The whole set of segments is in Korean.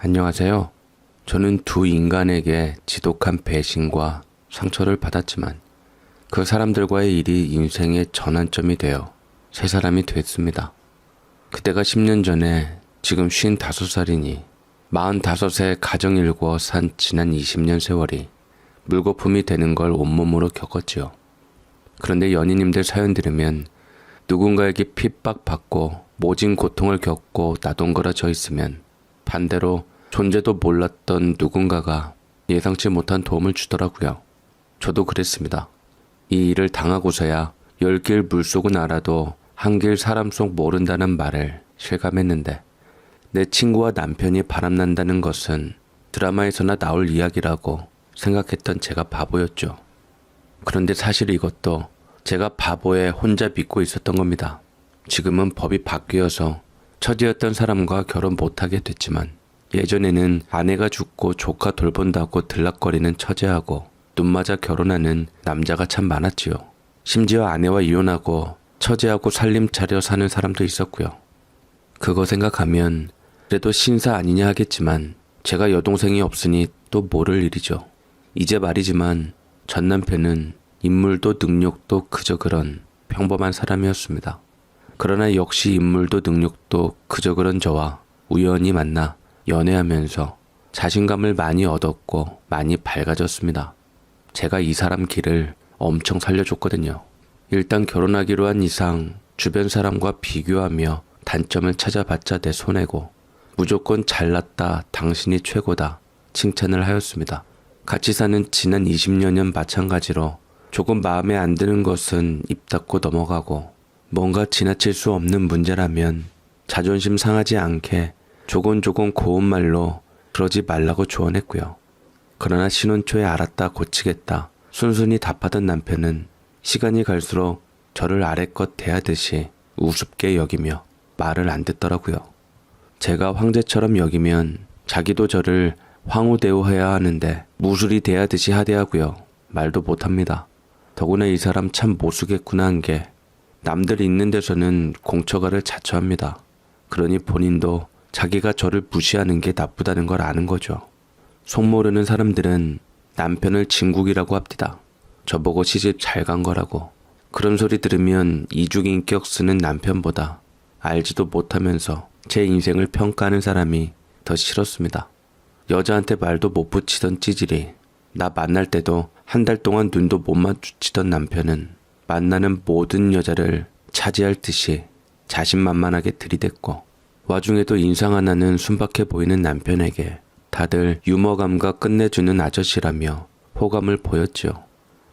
안녕하세요. 저는 두 인간에게 지독한 배신과 상처를 받았지만 그 사람들과의 일이 인생의 전환점이 되어 새 사람이 됐습니다. 그때가 10년 전에 지금 55살이니 45세 가정 일궈 산 지난 20년 세월이 물거품이 되는 걸 온몸으로 겪었지요. 그런데 연인님들 사연 들으면 누군가에게 핍박받고 모진 고통을 겪고 나동거려져 있으면 반대로 존재도 몰랐던 누군가가 예상치 못한 도움을 주더라고요. 저도 그랬습니다. 이 일을 당하고서야 10길 물속은 알아도 한 길 사람 속 모른다는 말을 실감했는데 내 친구와 남편이 바람난다는 것은 드라마에서나 나올 이야기라고 생각했던 제가 바보였죠. 그런데 사실 이것도 제가 바보에 혼자 믿고 있었던 겁니다. 지금은 법이 바뀌어서 처지였던 사람과 결혼 못하게 됐지만 예전에는 아내가 죽고 조카 돌본다고 들락거리는 처제하고 눈맞아 결혼하는 남자가 참 많았지요. 심지어 아내와 이혼하고 처제하고 살림 차려 사는 사람도 있었고요. 그거 생각하면 그래도 신사 아니냐 하겠지만 제가 여동생이 없으니 또 모를 일이죠. 이제 말이지만 전 남편은 인물도 능력도 그저 그런 평범한 사람이었습니다. 그러나 역시 인물도 능력도 그저 그런 저와 우연히 만나 연애하면서 자신감을 많이 얻었고 많이 밝아졌습니다. 제가 이 사람 길을 엄청 살려줬거든요. 일단 결혼하기로 한 이상 주변 사람과 비교하며 단점을 찾아봤자 내 손해고 무조건 잘났다, 당신이 최고다 칭찬을 하였습니다. 같이 사는 지난 20여년 마찬가지로 조금 마음에 안 드는 것은 입 닫고 넘어가고 뭔가 지나칠 수 없는 문제라면 자존심 상하지 않게 조곤조곤 고운 말로 그러지 말라고 조언했고요. 그러나 신혼 초에 알았다 고치겠다 순순히 답하던 남편은 시간이 갈수록 저를 아래껏 대하듯이 우습게 여기며 말을 안 듣더라고요. 제가 황제처럼 여기면 자기도 저를 황후대우해야 하는데 무술이 대하듯이 하대하고요. 말도 못합니다. 더구나 이 사람 참 못쓰겠구나 한 게 남들 있는 데서는 공처가를 자처합니다. 그러니 본인도 자기가 저를 무시하는 게 나쁘다는 걸 아는 거죠. 속 모르는 사람들은 남편을 진국이라고 합디다. 저보고 시집 잘 간 거라고. 그런 소리 들으면 이중인격 쓰는 남편보다 알지도 못하면서 제 인생을 평가하는 사람이 더 싫었습니다. 여자한테 말도 못 붙이던 찌질이 나 만날 때도 한 달 동안 눈도 못 마주치던 남편은 만나는 모든 여자를 차지할 듯이 자신만만하게 들이댔고 와중에도 인상 하나는 순박해 보이는 남편에게 다들 유머 감각 끝내주는 아저씨라며 호감을 보였지요.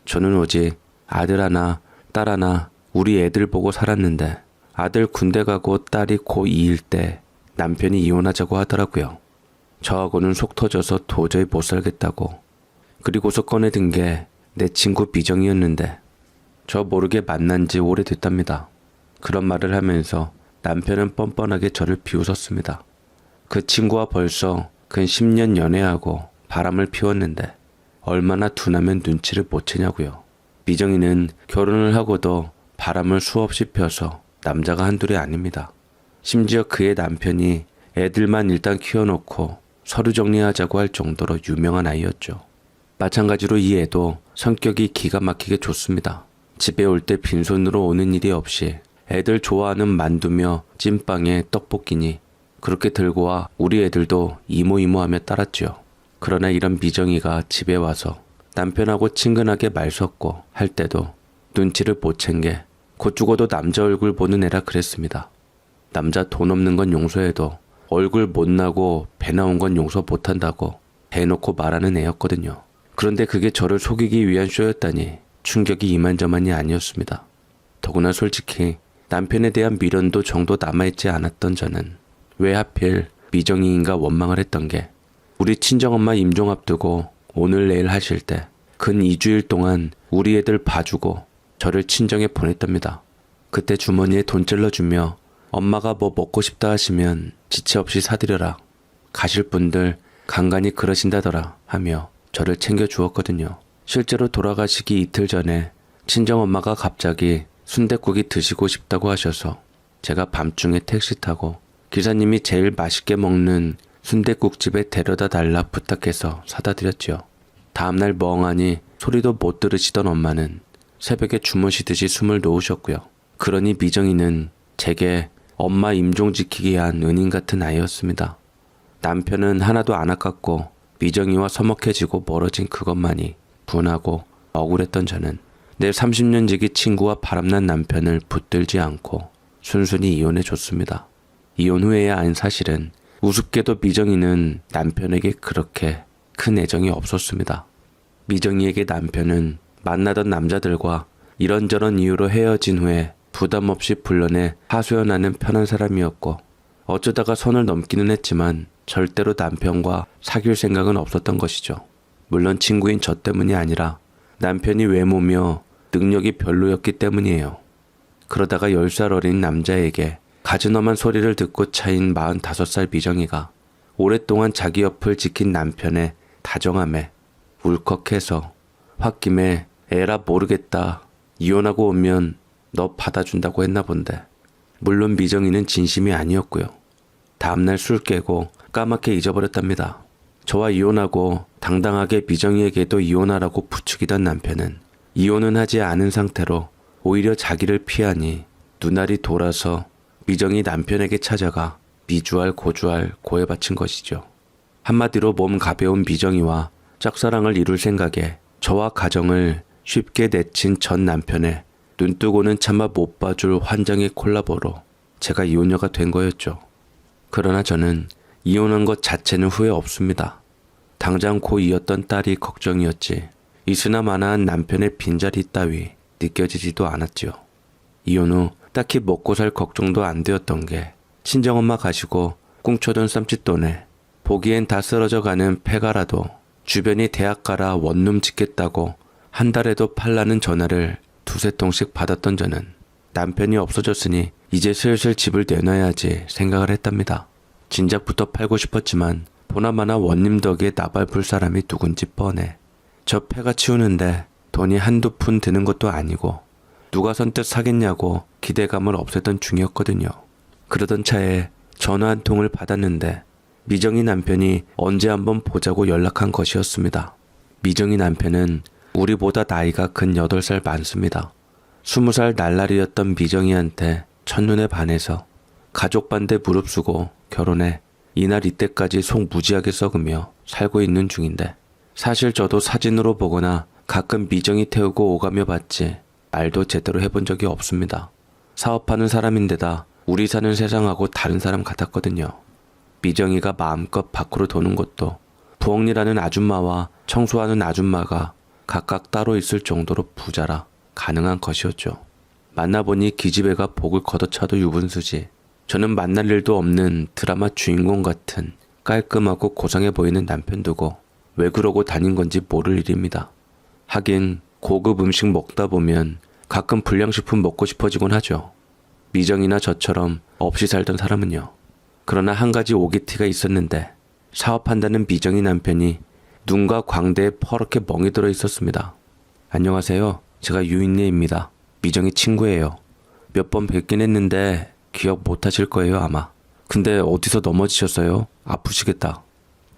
저는 오직 아들 하나, 딸 하나, 우리 애들 보고 살았는데 아들 군대 가고 딸이 고2일 때 남편이 이혼하자고 하더라고요. 저하고는 속 터져서 도저히 못 살겠다고. 그리고서 꺼내든 게 내 친구 미정이었는데 저 모르게 만난 지 오래됐답니다. 그런 말을 하면서 남편은 뻔뻔하게 저를 비웃었습니다. 그 친구와 벌써 근 10년 연애하고 바람을 피웠는데 얼마나 둔하면 눈치를 못 채냐고요. 미정이는 결혼을 하고도 바람을 수없이 펴서 남자가 한둘이 아닙니다. 심지어 그의 남편이 애들만 일단 키워놓고 서류 정리하자고 할 정도로 유명한 아이였죠. 마찬가지로 이 애도 성격이 기가 막히게 좋습니다. 집에 올 때 빈손으로 오는 일이 없이 애들 좋아하는 만두며 찐빵에 떡볶이니 그렇게 들고 와 우리 애들도 이모 하며 따랐지요. 그러나 이런 미정이가 집에 와서 남편하고 친근하게 말 섞고 할 때도 눈치를 못 챈 게 곧 죽어도 남자 얼굴 보는 애라 그랬습니다. 남자 돈 없는 건 용서해도 얼굴 못나고 배 나온 건 용서 못한다고 대놓고 말하는 애였거든요. 그런데 그게 저를 속이기 위한 쇼였다니 충격이 이만저만이 아니었습니다. 더구나 솔직히 남편에 대한 미련도 정도 남아있지 않았던 저는 왜 하필 미정이인가 원망을 했던 게 우리 친정엄마 임종 앞두고 오늘 내일 하실 때 근 2주일 동안 우리 애들 봐주고 저를 친정에 보냈답니다. 그때 주머니에 돈 찔러주며 엄마가 뭐 먹고 싶다 하시면 지체 없이 사드려라. 가실 분들 간간히 그러신다더라 하며 저를 챙겨주었거든요. 실제로 돌아가시기 이틀 전에 친정엄마가 갑자기 순댓국이 드시고 싶다고 하셔서 제가 밤중에 택시 타고 기사님이 제일 맛있게 먹는 순댓국집에 데려다 달라 부탁해서 사다 드렸지요. 다음날 멍하니 소리도 못 들으시던 엄마는 새벽에 주무시듯이 숨을 놓으셨고요. 그러니 미정이는 제게 엄마 임종 지키기 위한 은인 같은 아이였습니다. 남편은 하나도 안 아깝고 미정이와 서먹해지고 멀어진 그것만이 분하고 억울했던 저는 내 30년 지기 친구와 바람난 남편을 붙들지 않고 순순히 이혼해줬습니다. 이혼 후에야 안 사실은 우습게도 미정이는 남편에게 그렇게 큰 애정이 없었습니다. 미정이에게 남편은 만나던 남자들과 이런저런 이유로 헤어진 후에 부담 없이 불러내 하소연하는 편한 사람이었고 어쩌다가 선을 넘기는 했지만 절대로 남편과 사귈 생각은 없었던 것이죠. 물론 친구인 저 때문이 아니라 남편이 외모며 능력이 별로였기 때문이에요. 그러다가 10살 어린 남자에게 가지런한 소리를 듣고 차인 45살 미정이가 오랫동안 자기 옆을 지킨 남편의 다정함에 울컥해서 홧김에 에라 모르겠다. 이혼하고 오면 너 받아준다고 했나 본데. 물론 미정이는 진심이 아니었고요. 다음날 술 깨고 까맣게 잊어버렸답니다. 저와 이혼하고 당당하게 미정이에게도 이혼하라고 부추기던 남편은 이혼은 하지 않은 상태로 오히려 자기를 피하니 눈알이 돌아서 미정이 남편에게 찾아가 미주알 고주알 고해 바친 것이죠. 한마디로 몸 가벼운 미정이와 짝사랑을 이룰 생각에 저와 가정을 쉽게 내친 전 남편의 눈뜨고는 차마 못 봐줄 환장의 콜라보로 제가 이혼녀가 된 거였죠. 그러나 저는 이혼한 것 자체는 후회 없습니다. 당장 고2였던 딸이 걱정이었지 있으나 마나한 남편의 빈자리 따위 느껴지지도 않았지요. 이혼 후 딱히 먹고 살 걱정도 안 되었던 게 친정엄마 가시고 꿍쳐둔 쌈짓돈에 보기엔 다 쓰러져가는 폐가라도 주변이 대학 가라 원룸 짓겠다고 한 달에도 팔라는 전화를 두세 통씩 받았던 저는 남편이 없어졌으니 이제 슬슬 집을 내놔야지 생각을 했답니다. 진작부터 팔고 싶었지만 보나마나 원님 덕에 나발 불 사람이 누군지 뻔해. 저 폐가 치우는데 돈이 한두 푼 드는 것도 아니고 누가 선뜻 사겠냐고 기대감을 없애던 중이었거든요. 그러던 차에 전화 한 통을 받았는데 미정이 남편이 언제 한번 보자고 연락한 것이었습니다. 미정이 남편은 우리보다 나이가 근 8살 많습니다. 20살 날라리였던 미정이한테 첫눈에 반해서 가족 반대 무릅쓰고 결혼해 이날 이때까지 속 무지하게 썩으며 살고 있는 중인데 사실 저도 사진으로 보거나 가끔 미정이 태우고 오가며 봤지 말도 제대로 해본 적이 없습니다. 사업하는 사람인데다 우리 사는 세상하고 다른 사람 같았거든요. 미정이가 마음껏 밖으로 도는 것도 부엌일하는 아줌마와 청소하는 아줌마가 각각 따로 있을 정도로 부자라 가능한 것이었죠. 만나보니 기집애가 복을 걷어차도 유분수지. 저는 만날 일도 없는 드라마 주인공 같은 깔끔하고 고상해 보이는 남편 두고 왜 그러고 다닌 건지 모를 일입니다. 하긴 고급 음식 먹다 보면 가끔 불량식품 먹고 싶어지곤 하죠. 미정이나 저처럼 없이 살던 사람은요. 그러나 한 가지 오기티가 있었는데 사업한다는 미정이 남편이 눈과 광대에 퍼렇게 멍이 들어 있었습니다. 안녕하세요. 제가 유인네입니다. 미정이 친구예요. 몇 번 뵙긴 했는데 기억 못 하실 거예요 아마. 근데 어디서 넘어지셨어요? 아프시겠다.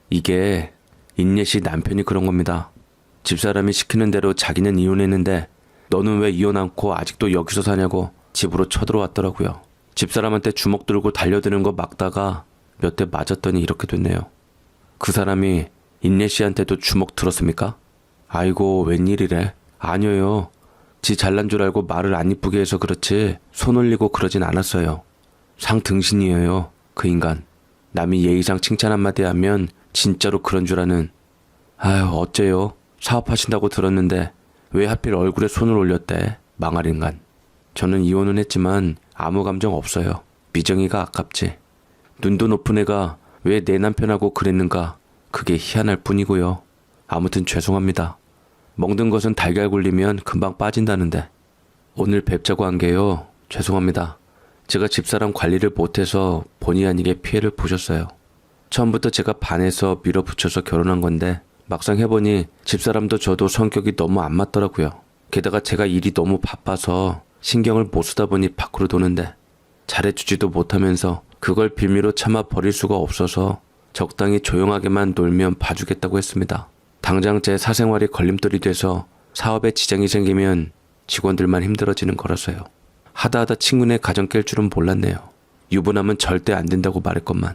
이게 인예씨 남편이 그런 겁니다. 집사람이 시키는 대로 자기는 이혼했는데 너는 왜 이혼 않고 아직도 여기서 사냐고 집으로 쳐들어왔더라고요. 집사람한테 주먹 들고 달려드는 거 막다가 몇 대 맞았더니 이렇게 됐네요. 그 사람이 인예씨한테도 주먹 들었습니까? 아이고 웬일이래. 아니에요. 지 잘난 줄 알고 말을 안 이쁘게 해서 그렇지 손 올리고 그러진 않았어요. 상등신이에요. 그 인간. 남이 예의상 칭찬 한마디 하면 진짜로 그런 줄 아는. 아유 어째요. 사업하신다고 들었는데 왜 하필 얼굴에 손을 올렸대. 망할 인간. 저는 이혼은 했지만 아무 감정 없어요. 미정이가 아깝지. 눈도 높은 애가 왜 내 남편하고 그랬는가. 그게 희한할 뿐이고요. 아무튼 죄송합니다. 먹는 것은 달걀 굴리면 금방 빠진다는데 오늘 뵙자고 한 게요. 죄송합니다. 제가 집사람 관리를 못해서 본의 아니게 피해를 보셨어요. 처음부터 제가 반해서 밀어붙여서 결혼한 건데 막상 해보니 집사람도 저도 성격이 너무 안 맞더라고요. 게다가 제가 일이 너무 바빠서 신경을 못 쓰다 보니 밖으로 도는데 잘해주지도 못하면서 그걸 빌미로 참아 버릴 수가 없어서 적당히 조용하게만 놀면 봐주겠다고 했습니다. 당장 제 사생활이 걸림돌이 돼서 사업에 지장이 생기면 직원들만 힘들어지는 거라서요. 하다 친구네 가정 깰 줄은 몰랐네요. 유부남은 절대 안 된다고 말했건만.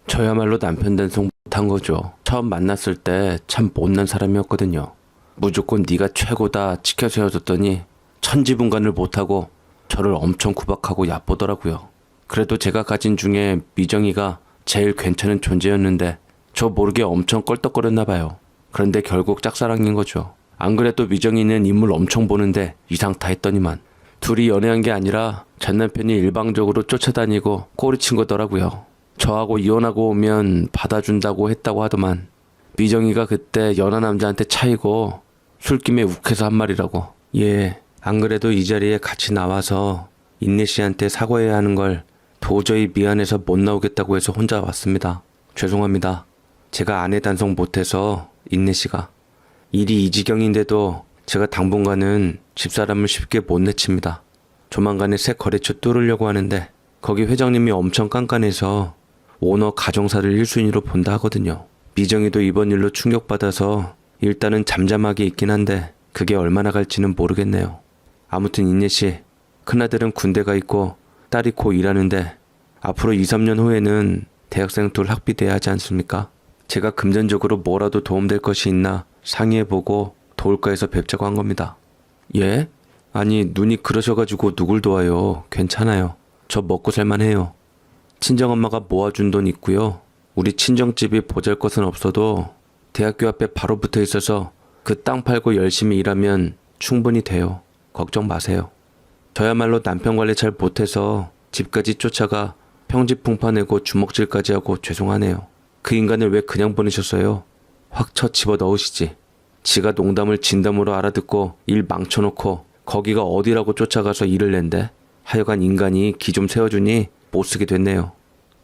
저야말로 남편 단속 못한 거죠. 처음 만났을 때 참 못난 사람이었거든요. 무조건 네가 최고다 치켜 세워줬더니 천지분간을 못하고 저를 엄청 구박하고 얕보더라고요. 그래도 제가 가진 중에 미정이가 제일 괜찮은 존재였는데 저 모르게 엄청 껄떡거렸나 봐요. 그런데 결국 짝사랑인 거죠. 안 그래도 미정이는 인물 엄청 보는데 이상타 했더니만 둘이 연애한 게 아니라 전 남편이 일방적으로 쫓아다니고 꼬리친 거더라고요. 저하고 이혼하고 오면 받아준다고 했다고 하더만 미정이가 그때 연하 남자한테 차이고 술김에 욱해서 한 말이라고. 예, 안 그래도 이 자리에 같이 나와서 인내 씨한테 사과해야 하는 걸 도저히 미안해서 못 나오겠다고 해서 혼자 왔습니다. 죄송합니다. 제가 아내 단속 못해서 인내 씨가. 일이 이 지경인데도 제가 당분간은 집사람을 쉽게 못 내칩니다. 조만간에 새 거래처 뚫으려고 하는데 거기 회장님이 엄청 깐깐해서 오너 가정사를 1순위로 본다 하거든요. 미정이도 이번 일로 충격받아서 일단은 잠잠하게 있긴 한데 그게 얼마나 갈지는 모르겠네요. 아무튼 인예씨, 큰아들은 군대가 있고 딸이 고 일하는데 앞으로 2, 3년 후에는 대학생 둘 학비돼야 하지 않습니까? 제가 금전적으로 뭐라도 도움될 것이 있나 상의해보고 도울까 해서 뵙자고 한 겁니다. 예? 아니 눈이 그러셔가지고 누굴 도와요. 괜찮아요. 저 먹고 살만해요. 친정엄마가 모아준 돈 있고요. 우리 친정집이 보잘것은 없어도 대학교 앞에 바로 붙어 있어서 그 땅 팔고 열심히 일하면 충분히 돼요. 걱정 마세요. 저야말로 남편 관리 잘 못해서 집까지 쫓아가 평지풍파 내고 주먹질까지 하고 죄송하네요. 그 인간을 왜 그냥 보내셨어요? 확 쳐 집어 넣으시지. 지가 농담을 진담으로 알아듣고 일 망쳐놓고 거기가 어디라고 쫓아가서 일을 낸대. 하여간 인간이 기 좀 세워주니 못쓰게 됐네요.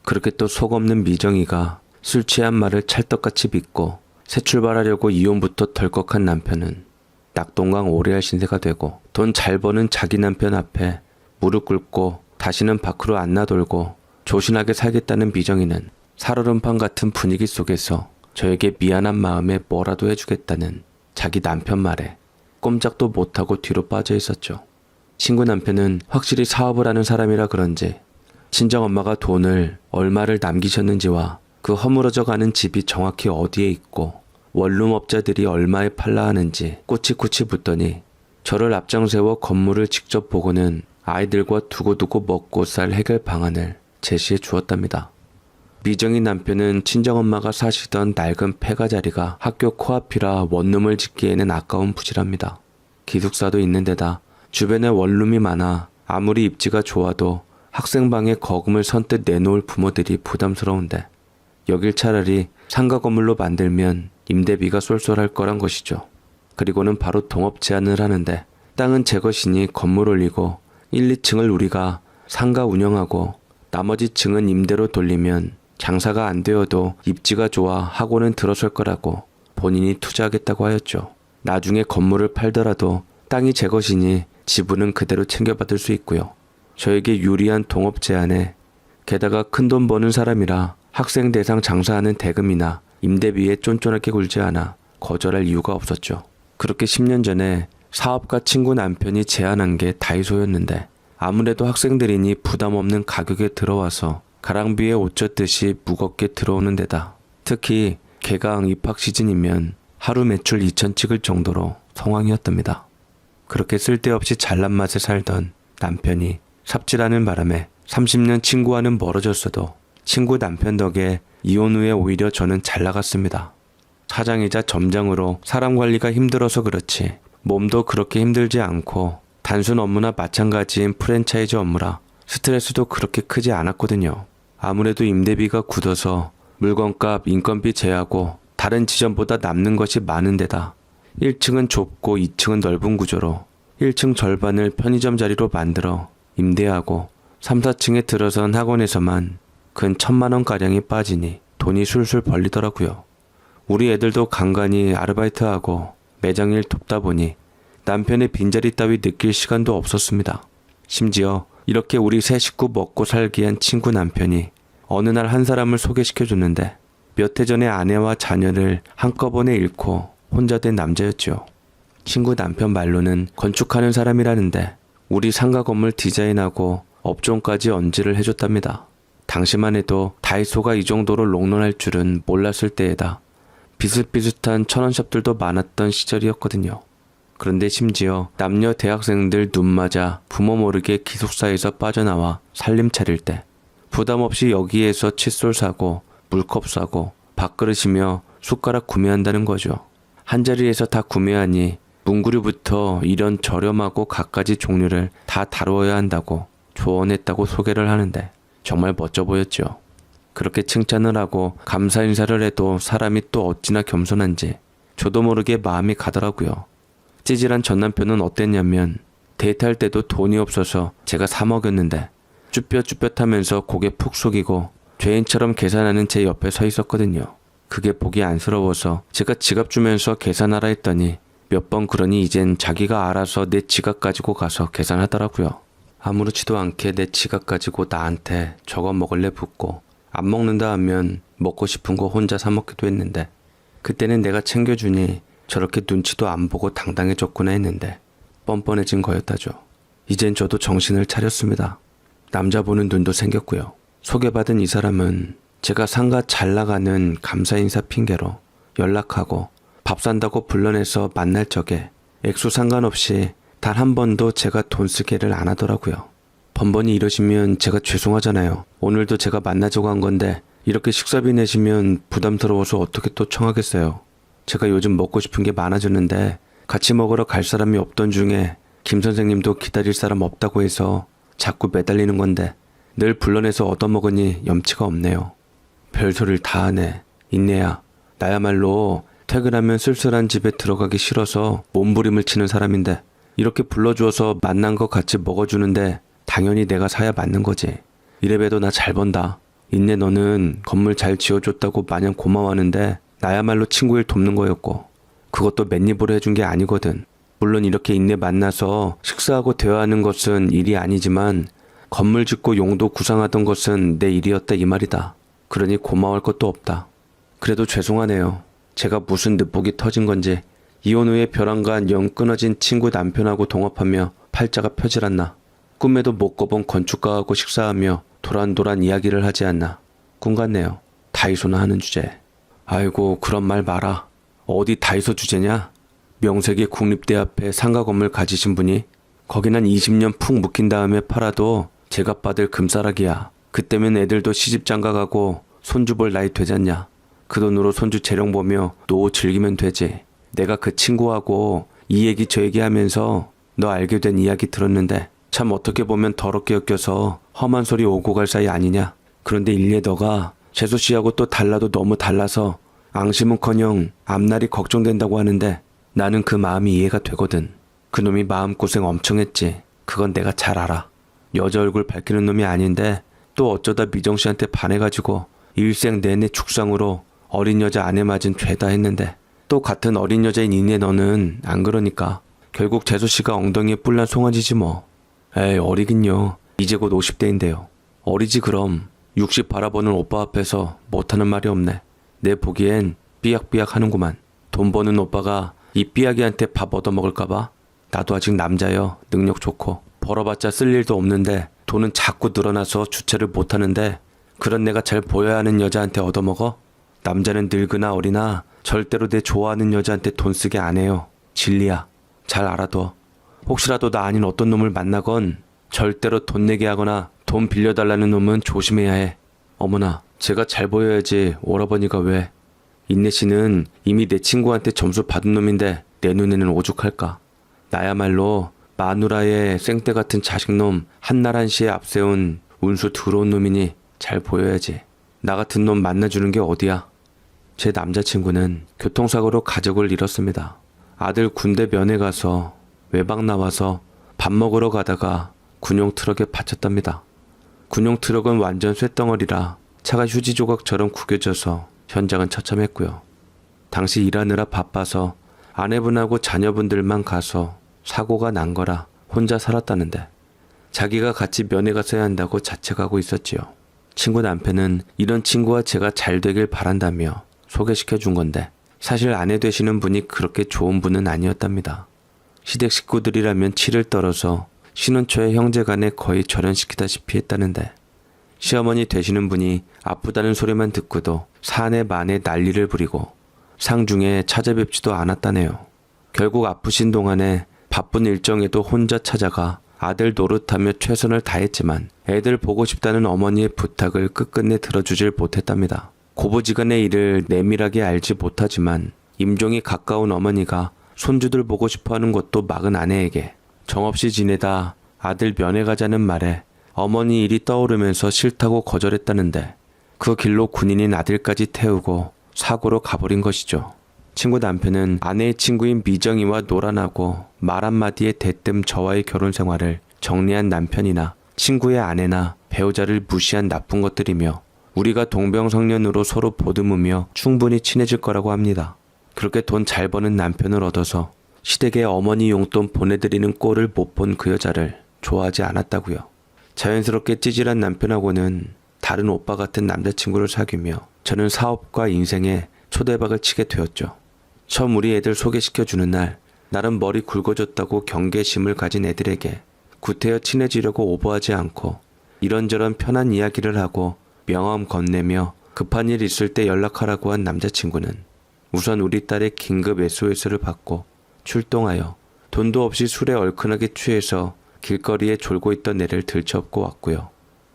그렇게 또 속없는 미정이가 술 취한 말을 찰떡같이 믿고 새 출발하려고 이혼부터 덜컥한 남편은 낙동강 오래할 신세가 되고 돈 잘 버는 자기 남편 앞에 무릎 꿇고 다시는 밖으로 안 나돌고 조신하게 살겠다는 미정이는 살얼음판 같은 분위기 속에서 저에게 미안한 마음에 뭐라도 해주겠다는 자기 남편 말에 꼼짝도 못하고 뒤로 빠져 있었죠. 친구 남편은 확실히 사업을 하는 사람이라 그런지 친정엄마가 돈을 얼마를 남기셨는지와 그 허물어져 가는 집이 정확히 어디에 있고 원룸업자들이 얼마에 팔라 하는지 꼬치꼬치 묻더니 저를 앞장세워 건물을 직접 보고는 아이들과 두고두고 먹고 살 해결 방안을 제시해 주었답니다. 미정이 남편은 친정엄마가 사시던 낡은 폐가 자리가 학교 코앞이라 원룸을 짓기에는 아까운 부지랍니다. 기숙사도 있는 데다 주변에 원룸이 많아 아무리 입지가 좋아도 학생방에 거금을 선뜻 내놓을 부모들이 부담스러운데 여길 차라리 상가 건물로 만들면 임대비가 쏠쏠할 거란 것이죠. 그리고는 바로 동업 제안을 하는데 땅은 제 것이니 건물 올리고 1, 2층을 우리가 상가 운영하고 나머지 층은 임대로 돌리면 장사가 안 되어도 입지가 좋아 하고는 들어설 거라고 본인이 투자하겠다고 하였죠. 나중에 건물을 팔더라도 땅이 제 것이니 지분은 그대로 챙겨받을 수 있고요. 저에게 유리한 동업 제안에 게다가 큰돈 버는 사람이라 학생 대상 장사하는 대금이나 임대비에 쫀쫀하게 굴지 않아 거절할 이유가 없었죠. 그렇게 10년 전에 사업가 친구 남편이 제안한 게 다이소였는데 아무래도 학생들이니 부담 없는 가격에 들어와서 가랑비에 옷 젖듯이 무겁게 들어오는 데다 특히 개강 입학 시즌이면 하루 매출 2천 찍을 정도로 성황이었답니다. 그렇게 쓸데없이 잘난 맛에 살던 남편이 삽질하는 바람에 30년 친구와는 멀어졌어도 친구 남편 덕에 이혼 후에 오히려 저는 잘 나갔습니다. 사장이자 점장으로 사람 관리가 힘들어서 그렇지 몸도 그렇게 힘들지 않고 단순 업무나 마찬가지인 프랜차이즈 업무라 스트레스도 그렇게 크지 않았거든요. 아무래도 임대비가 굳어서 물건값, 인건비 제하고 다른 지점보다 남는 것이 많은 데다 1층은 좁고 2층은 넓은 구조로 1층 절반을 편의점 자리로 만들어 임대하고 3, 4층에 들어선 학원에서만 근 1,000만 원가량이 빠지니 돈이 술술 벌리더라고요. 우리 애들도 간간히 아르바이트하고 매장일 돕다 보니 남편의 빈자리 따위 느낄 시간도 없었습니다. 심지어 이렇게 우리 세 식구 먹고 살기 한 친구 남편이 어느 날 한 사람을 소개시켜줬는데 몇 해 전에 아내와 자녀를 한꺼번에 잃고 혼자 된 남자였죠. 친구 남편 말로는 건축하는 사람이라는데 우리 상가 건물 디자인하고 업종까지 언지를 해줬답니다. 당시만 해도 다이소가 이 정도로 롱런할 줄은 몰랐을 때에다 비슷비슷한 천원샵들도 많았던 시절이었거든요. 그런데 심지어 남녀 대학생들 눈 맞아 부모 모르게 기숙사에서 빠져나와 살림 차릴 때 부담 없이 여기에서 칫솔 사고 물컵 사고 밥그릇이며 숟가락 구매한다는 거죠. 한자리에서 다 구매하니 문구류부터 이런 저렴하고 갖가지 종류를 다 다루어야 한다고 조언했다고 소개를 하는데 정말 멋져 보였죠. 그렇게 칭찬을 하고 감사 인사를 해도 사람이 또 어찌나 겸손한지 저도 모르게 마음이 가더라고요. 찌질한 전 남편은 어땠냐면 데이트할 때도 돈이 없어서 제가 사 먹였는데 쭈뼛쭈뼛하면서 고개 푹 숙이고 죄인처럼 계산하는 제 옆에 서 있었거든요. 그게 보기 안쓰러워서 제가 지갑 주면서 계산하라 했더니 몇 번 그러니 이젠 자기가 알아서 내 지갑 가지고 가서 계산하더라고요. 아무렇지도 않게 내 지갑 가지고 나한테 저거 먹을래 묻고 안 먹는다 하면 먹고 싶은 거 혼자 사 먹기도 했는데 그때는 내가 챙겨주니 저렇게 눈치도 안 보고 당당해졌구나 했는데 뻔뻔해진 거였다죠. 이젠 저도 정신을 차렸습니다. 남자 보는 눈도 생겼고요. 소개받은 이 사람은 제가 상가 잘 나가는 감사 인사 핑계로 연락하고 밥 산다고 불러내서 만날 적에 액수 상관없이 단 한 번도 제가 돈 쓰게를 안 하더라고요. 번번이 이러시면 제가 죄송하잖아요. 오늘도 제가 만나자고 한 건데 이렇게 식사비 내시면 부담스러워서 어떻게 또 청하겠어요. 제가 요즘 먹고 싶은 게 많아졌는데 같이 먹으러 갈 사람이 없던 중에 김 선생님도 기다릴 사람 없다고 해서 자꾸 매달리는 건데 늘 불러내서 얻어먹으니 염치가 없네요. 별소리를 다 하네. 인내야. 나야말로 퇴근하면 쓸쓸한 집에 들어가기 싫어서 몸부림을 치는 사람인데 이렇게 불러주어서 만난 거 같이 먹어주는데 당연히 내가 사야 맞는 거지. 이래봬도 나 잘 번다. 인내 너는 건물 잘 지어줬다고 마냥 고마워하는데 나야말로 친구 일 돕는 거였고 그것도 맨입으로 해준 게 아니거든. 물론 이렇게 인내 만나서 식사하고 대화하는 것은 일이 아니지만 건물 짓고 용도 구상하던 것은 내 일이었다 이 말이다. 그러니 고마워할 것도 없다. 그래도 죄송하네요. 제가 무슨 늦복이 터진 건지 이혼 후에 벼랑간 영 끊어진 친구 남편하고 동업하며 팔자가 펴질 않나. 꿈에도 못 꿔본 건축가하고 식사하며 도란도란 이야기를 하지 않나. 꿈 같네요. 다이소나 하는 주제. 아이고 그런 말 마라. 어디 다이소 주제냐? 명색의 국립대 앞에 상가 건물 가지신 분이 거긴 한 20년 푹 묵힌 다음에 팔아도 제값 받을 금싸라기야. 그때면 애들도 시집 장가가고 손주 볼 나이 되잖냐. 그 돈으로 손주 재롱 보며 노후 즐기면 되지. 내가 그 친구하고 이 얘기 저 얘기 하면서 너 알게 된 이야기 들었는데 참 어떻게 보면 더럽게 엮여서 험한 소리 오고 갈 사이 아니냐. 그런데 일리에 너가 재수 씨하고 또 달라도 너무 달라서 앙심은커녕 앞날이 걱정된다고 하는데 나는 그 마음이 이해가 되거든. 그놈이 마음고생 엄청 했지. 그건 내가 잘 알아. 여자 얼굴 밝히는 놈이 아닌데 또 어쩌다 미정 씨한테 반해가지고 일생 내내 축상으로 어린 여자 아내 맞은 죄다 했는데 또 같은 어린 여자인 이내 너는 안 그러니까 결국 재수 씨가 엉덩이에 뿔난 송아지지 뭐. 에이 어리긴요. 이제 곧 50대인데요. 어리지 그럼. 60 바라보는 오빠 앞에서 못하는 말이 없네. 내 보기엔 삐약삐약 하는구만. 돈 버는 오빠가 이 삐약이한테 밥 얻어먹을까봐? 나도 아직 남자여. 능력 좋고 벌어봤자 쓸 일도 없는데 돈은 자꾸 늘어나서 주체를 못하는데 그런 내가 잘 보여야 하는 여자한테 얻어먹어? 남자는 늙으나 어리나 절대로 내 좋아하는 여자한테 돈 쓰게 안 해요. 진리야. 잘 알아둬. 혹시라도 나 아닌 어떤 놈을 만나건 절대로 돈 내게 하거나 돈 빌려달라는 놈은 조심해야 해. 어머나 제가 잘 보여야지 오라버니가 왜. 인내 씨는 이미 내 친구한테 점수 받은 놈인데 내 눈에는 오죽할까. 나야말로 마누라의 생떼 같은 자식놈 한나란시에 앞세운 운수 더러운 놈이니 잘 보여야지. 나 같은 놈 만나주는 게 어디야. 제 남자친구는 교통사고로 가족을 잃었습니다. 아들 군대 면회 가서 외박 나와서 밥 먹으러 가다가 군용 트럭에 받쳤답니다. 군용 트럭은 완전 쇳덩어리라 차가 휴지 조각처럼 구겨져서 현장은 처참했고요. 당시 일하느라 바빠서 아내분하고 자녀분들만 가서 사고가 난 거라 혼자 살았다는데 자기가 같이 면회 갔어야 한다고 자책하고 있었지요. 친구 남편은 이런 친구와 제가 잘 되길 바란다며 소개시켜 준 건데 사실 아내 되시는 분이 그렇게 좋은 분은 아니었답니다. 시댁 식구들이라면 치를 떨어서 신혼 초에 형제간에 거의 절연시키다시피 했다는데 시어머니 되시는 분이 아프다는 소리만 듣고도 사내 만에 난리를 부리고 상중에 찾아뵙지도 않았다네요. 결국 아프신 동안에 바쁜 일정에도 혼자 찾아가 아들 노릇하며 최선을 다했지만 애들 보고 싶다는 어머니의 부탁을 끝끝내 들어주질 못했답니다. 고부지간의 일을 내밀하게 알지 못하지만 임종이 가까운 어머니가 손주들 보고 싶어하는 것도 막은 아내에게 정없이 지내다 아들 면회 가자는 말에 어머니 일이 떠오르면서 싫다고 거절했다는데 그 길로 군인인 아들까지 태우고 사고로 가버린 것이죠. 친구 남편은 아내의 친구인 미정이와 놀아나고 말 한마디에 대뜸 저와의 결혼 생활을 정리한 남편이나 친구의 아내나 배우자를 무시한 나쁜 것들이며 우리가 동병상련으로 서로 보듬으며 충분히 친해질 거라고 합니다. 그렇게 돈 잘 버는 남편을 얻어서 시댁에 어머니 용돈 보내드리는 꼴을 못 본 그 여자를 좋아하지 않았다고요. 자연스럽게 찌질한 남편하고는 다른 오빠 같은 남자친구를 사귀며 저는 사업과 인생에 초대박을 치게 되었죠. 처음 우리 애들 소개시켜주는 날 나름 머리 굵어졌다고 경계심을 가진 애들에게 구태여 친해지려고 오버하지 않고 이런저런 편한 이야기를 하고 명함 건네며 급한 일 있을 때 연락하라고 한 남자친구는 우선 우리 딸의 긴급 SOS를 받고 출동하여 돈도 없이 술에 얼큰하게 취해서 길거리에 졸고 있던 애를 들쳐업고 왔고요.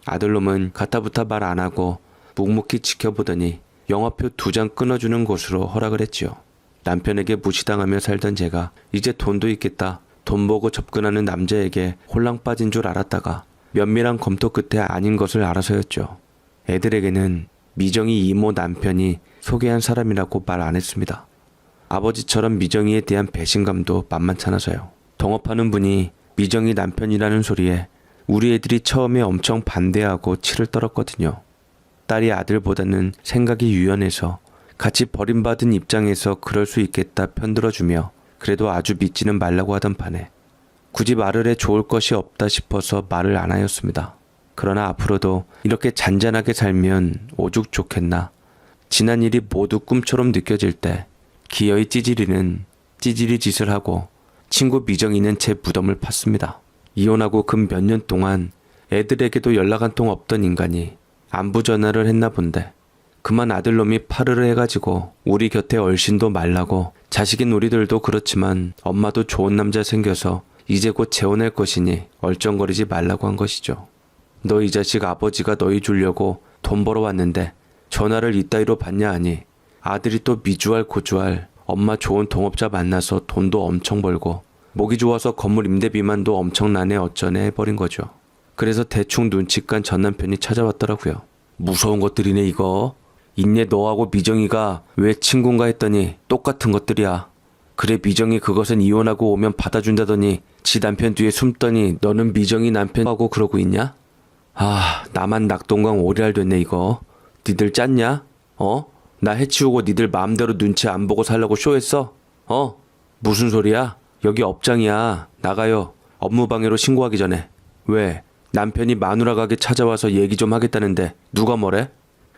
아들놈은 가타부타 말 안 하고 묵묵히 지켜보더니 영화표 2장 끊어주는 곳으로 허락을 했지요. 남편에게 무시당하며 살던 제가 이제 돈도 있겠다 돈 보고 접근하는 남자에게 홀랑 빠진 줄 알았다가 면밀한 검토 끝에 아닌 것을 알아서였죠. 애들에게는 미정이 이모 남편이 소개한 사람이라고 말 안 했습니다. 아버지처럼 미정이에 대한 배신감도 만만찮아서요. 동업하는 분이 미정이 남편이라는 소리에 우리 애들이 처음에 엄청 반대하고 치를 떨었거든요. 딸이 아들보다는 생각이 유연해서 같이 버림받은 입장에서 그럴 수 있겠다 편들어주며 그래도 아주 믿지는 말라고 하던 판에 굳이 말을 해 좋을 것이 없다 싶어서 말을 안 하였습니다. 그러나 앞으로도 이렇게 잔잔하게 살면 오죽 좋겠나. 지난 일이 모두 꿈처럼 느껴질 때 기어이 찌질이는 찌질이 짓을 하고 친구 미정이는 제 무덤을 팠습니다. 이혼하고 근 몇 년 동안 애들에게도 연락 한 통 없던 인간이 안부 전화를 했나 본데 그만 아들놈이 파르르 해가지고 우리 곁에 얼씬도 말라고 자식인 우리들도 그렇지만 엄마도 좋은 남자 생겨서 이제 곧 재혼할 것이니 얼쩡거리지 말라고 한 것이죠. 너 이 자식 아버지가 너희 주려고 돈 벌어 왔는데 전화를 이따위로 받냐 하니 아들이 또 미주알 고주알 엄마 좋은 동업자 만나서 돈도 엄청 벌고 목이 좋아서 건물 임대비만도 엄청나네 어쩌네 해버린 거죠. 그래서 대충 눈치깐 전 남편이 찾아왔더라고요. 무서운 것들이네 이거. 있네 너하고 미정이가 왜 친군가 했더니 똑같은 것들이야. 그래 미정이 그것은 이혼하고 오면 받아준다더니 지 남편 뒤에 숨더니 너는 미정이 남편하고 그러고 있냐? 아 나만 낙동강 오리알 됐네 이거. 니들 짰냐? 나 해치우고 니들 마음대로 눈치 안 보고 살려고 쇼했어? 무슨 소리야? 여기 업장이야. 나가요. 업무방해로 신고하기 전에. 왜? 남편이 마누라 가게 찾아와서 얘기 좀 하겠다는데 누가 뭐래?